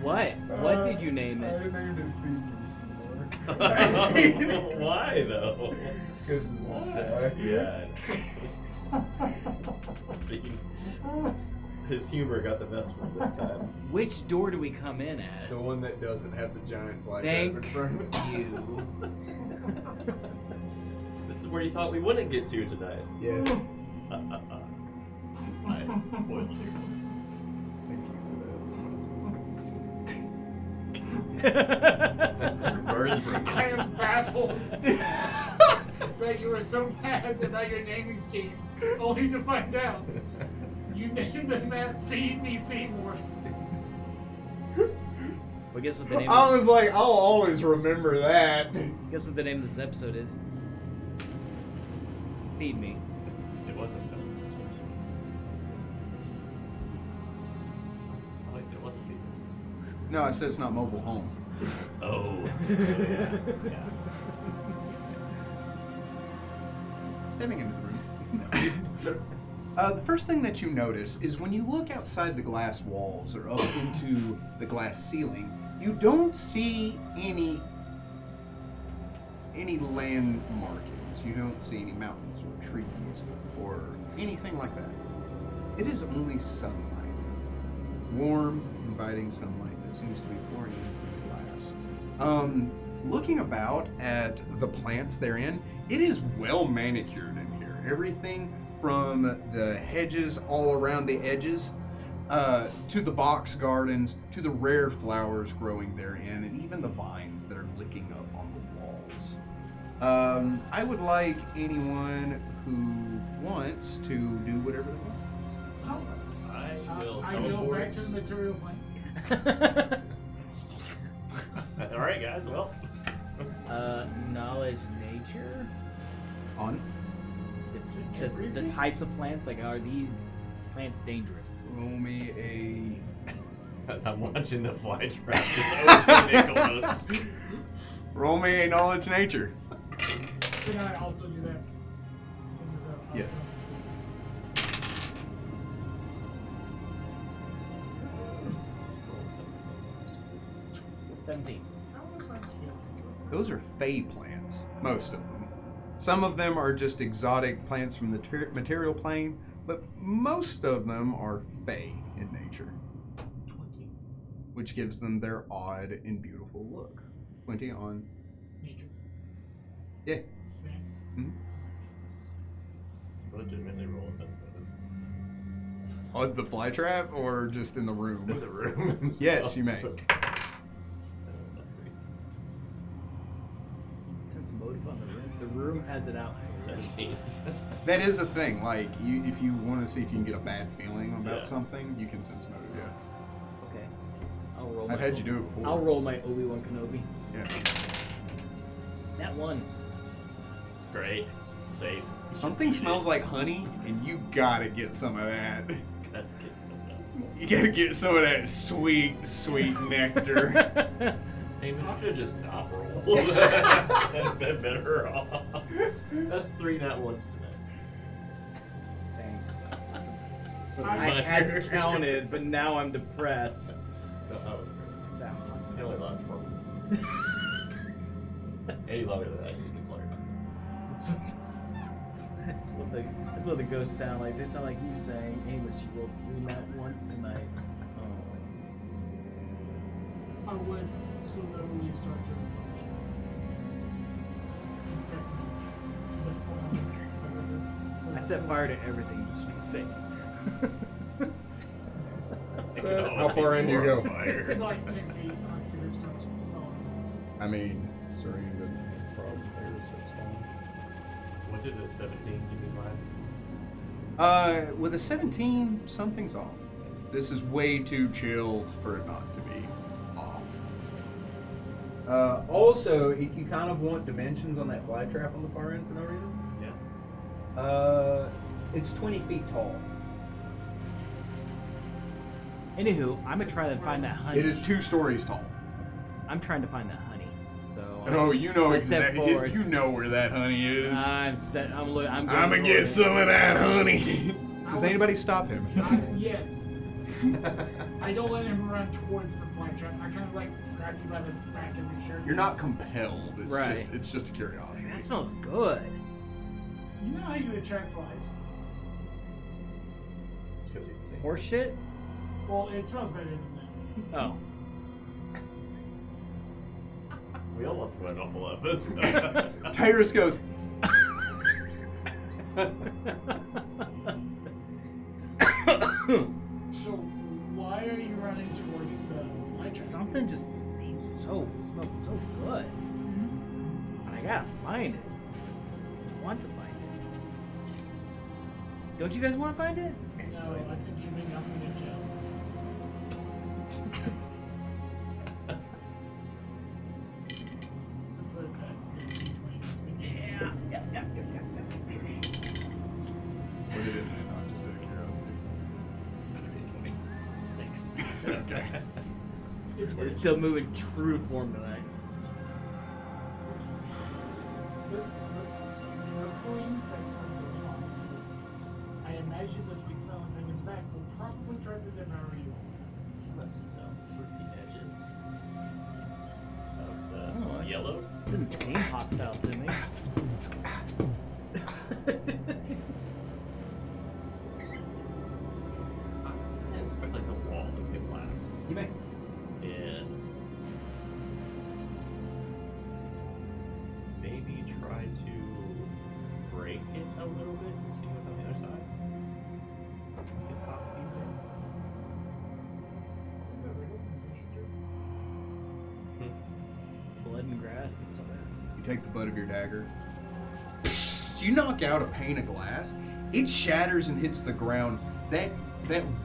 What? What did you name I it? named it Feed Me Some More. Why though? Because of this guy. Yeah. His humor got the best one this time. Which door do we come in at? The one that doesn't have the giant black Thank in front of it. you. This is where you thought we wouldn't get to tonight. Yes. I spoiled your plans. Thank you for Bird is bringing. I am baffled that you were so mad about your naming scheme, only to find out you named the map Feed Me Seymour. Well, guess what the name? I of was like, I'll always remember that. Guess what the name of this episode is? Feed me. It wasn't though. Oh, it wasn't people. No, I said it's not mobile home. Oh. Yeah. Stepping into the room. The first thing that you notice is when you look outside the glass walls or up into the glass ceiling, you don't see any land markings. You don't see any mountains or trees or anything like that. It is only sunlight. Warm, inviting sunlight that seems to be pouring in through the glass. Looking about at the plants therein, it is well manicured in here. Everything from the hedges all around the edges, to the box gardens, to the rare flowers growing therein, and even the vines that are licking up on the walls. I would like anyone who wants to do whatever they want. I will I go back to the material plane. All right, guys. Well, Knowledge nature? On. The types of plants, like, are these plants dangerous? Roll me a. as I'm watching the fly trap just over Nicholas. Roll me a knowledge nature. Can I also do that? Seeing as I was Yes. going to see. 17. How do the plants feel? those are fey plants, most of them. Some of them are just exotic plants from the material plane, but most of them are fey in nature, 20. which gives them their odd and beautiful look. 20 on... Nature. Yeah. Mm-hmm. Legitimately roll a sense motive. On the fly trap or just in the room? In the room. and Yes, stuff. you may. Sense motive on the room. The room has it out. 17. That is a thing. Like, if you want to see if you can get a bad feeling about Yeah. something, you can sense motive. Yeah. Okay. I'll roll. I've my had you do it before. I'll roll my Obi-Wan Kenobi. Yeah. That one. It's great. It's safe. Something smells like honey, and you gotta get some of that. Gotta get some of that. You gotta get some of that sweet, sweet nectar. Hey, this could just not roll. I've been better off. That's 3 nat ones tonight. Thanks. I I hadn't counted, but now I'm depressed. No, that was great. That one. It only lasts for any longer than that, you can slow your That's what the ghosts sound like. They sound like you saying, Amos, you rolled 3 nat once tonight. I would slowly start to approach. Inspecting the form. I set fire to everything just to be safe. How far in do you go? Like 10 feet unless the group starts falling. I mean, Serene didn't probably so What did a 17 give me vibes? With a 17, something's off. This is way too chilled for it not to be off. Also, if you kind of want dimensions on that fly trap on the far end for no reason, Yeah. it's 20 feet tall. Anywho, I'm gonna try to find that honey. It is 2 stories tall. I'm trying to find that honey. So Oh, you know I step exactly. forward. You know where that honey is. I'm looking. I'm gonna get some of that honey. Does anybody stop him? Yes. I don't let him run towards the fly trap. I kind of like grab you by the back and make sure. You're not compelled. It's Right. just a curiosity. That smells good. You know how you attract flies? It's because he's stinks. Horse shit? Well, it smells better than that. Oh. We all want some of that awful episode. Tyrus goes. So why are you running towards the fly trap? Something just smells so good. And I gotta find it. I want to find it. Don't you guys want to find it? No, I think you may not be in jail. Put it back. 18, 20, that's been- What did it mean? I'm just out of curiosity. 6. Okay. It's still moving true form tonight. Let's before we inspect what's going on, I imagine this week's element in the back will probably try to devour you all. Let's stuff with the edges of the Oh, yellow. Didn't seem hostile to me. I inspect like the wall of the glass. You may. And maybe try to break it a little bit and see what's on the other side. Get hot seed there. Is that legal? You should do. Blood and grass and stuff like that. You take the butt of your dagger. You knock out a pane of glass. It shatters and hits the ground. That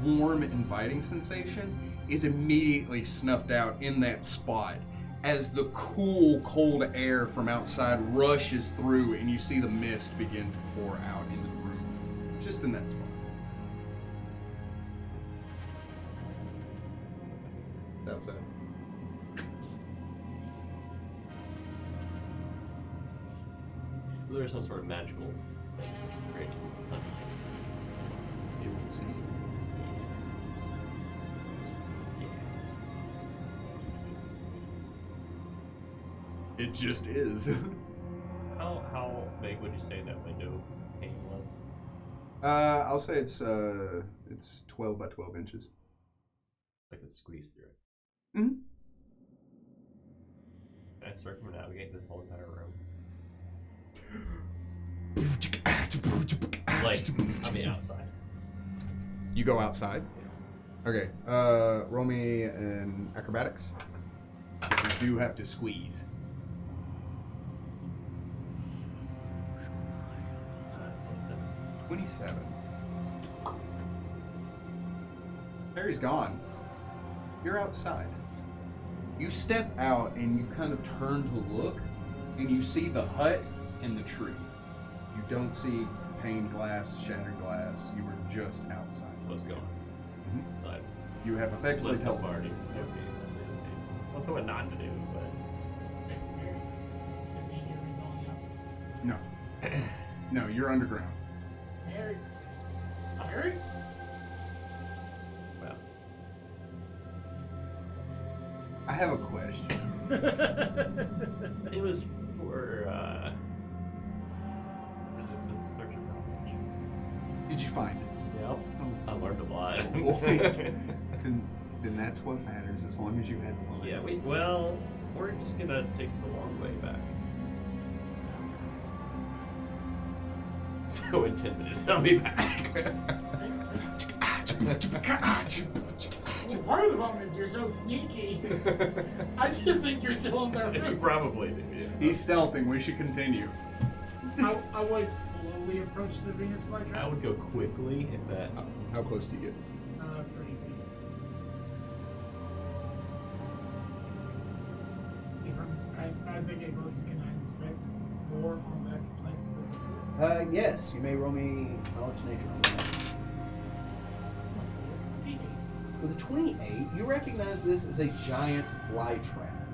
warm, inviting sensation is immediately snuffed out in that spot as the cool, cold air from outside rushes through and you see the mist begin to pour out into the room. Just in that spot. It's outside. So there's some sort of magical thing that's creating sunlight. It would seem. It just is. How big would you say that window pane was? I'll say it's 12 by 12 inches. Like a squeeze through it. Mm-hmm. Can I circumnavigate this whole entire room? Like, on the outside. You go outside? Okay, roll me an acrobatics. You do have to squeeze. 27. Harry's gone. You're outside. You step out and you kind of turn to look, and you see the hut and the tree. You don't see pane glass, shattered glass. You were just outside. So it's gone. Mhm. Inside. You have effectively Split up teleported. party. Okay. That's what not to do, but. Is he here going up? No. No, you're underground. Harry? Harry? Well. I have a question. It was for, the search of knowledge. Did you find it? Yep. I learned a lot. Then that's what matters, as long as you had fun. Yeah, well, we're just gonna take the long way back. So in 10 minutes, I'll be back. Well, part of the problem is you're so sneaky. I just think you're still on their You route. probably do, yeah. He's stealthing. We should continue. I would slowly approach the Venus flytrap. I would go quickly if that. How close do you get? 30 feet. As they get closer, can I inspect more on that plant specifically? Yes, you may roll me knowledge nature. 28. With a 28, you recognize this as a giant fly trap.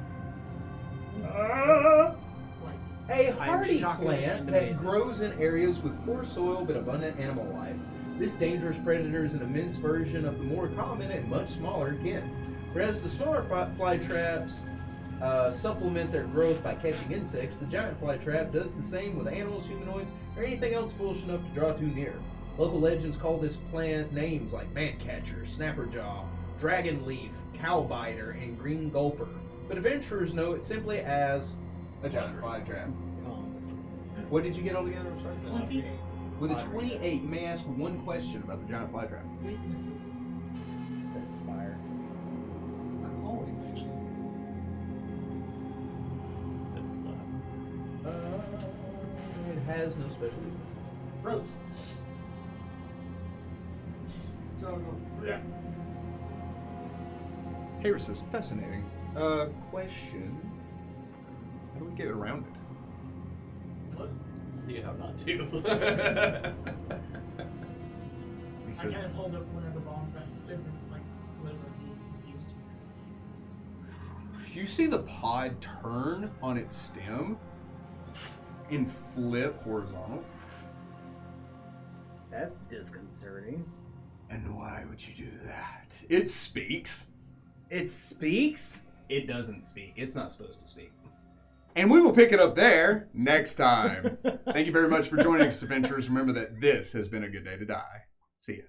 Right. A hardy shockingly plant that amazing. grows in areas with poor soil but abundant animal life. This dangerous predator is an immense version of the more common and much smaller kin. Whereas the smaller fly traps supplement their growth by catching insects, the giant fly trap does the same with animals, humanoids, or anything else foolish enough to draw too near. Local legends call this plant names like mancatcher, snapperjaw, dragonleaf, cowbiter, and green gulper. But adventurers know it simply as a giant fly trap. What did you get altogether? I'm sorry. 28. With a 28, you may ask one question about the giant fly trap. Weaknesses. That's fire. I'm always actually. That's stuff. It has no special weakness. Gross. So I'll go. Yeah. Kairos says, fascinating. Question. How do we get around it? What? You have not to. He I says, kind of hold up one of the bombs that isn't like literally used. you see the pod turn on its stem and flip horizontal. That's disconcerting. And why would you do that? It speaks. It speaks? It doesn't speak. It's not supposed to speak. And we will pick it up there next time. Thank you very much for joining us, adventurers. Remember that this has been a good day to die. See ya.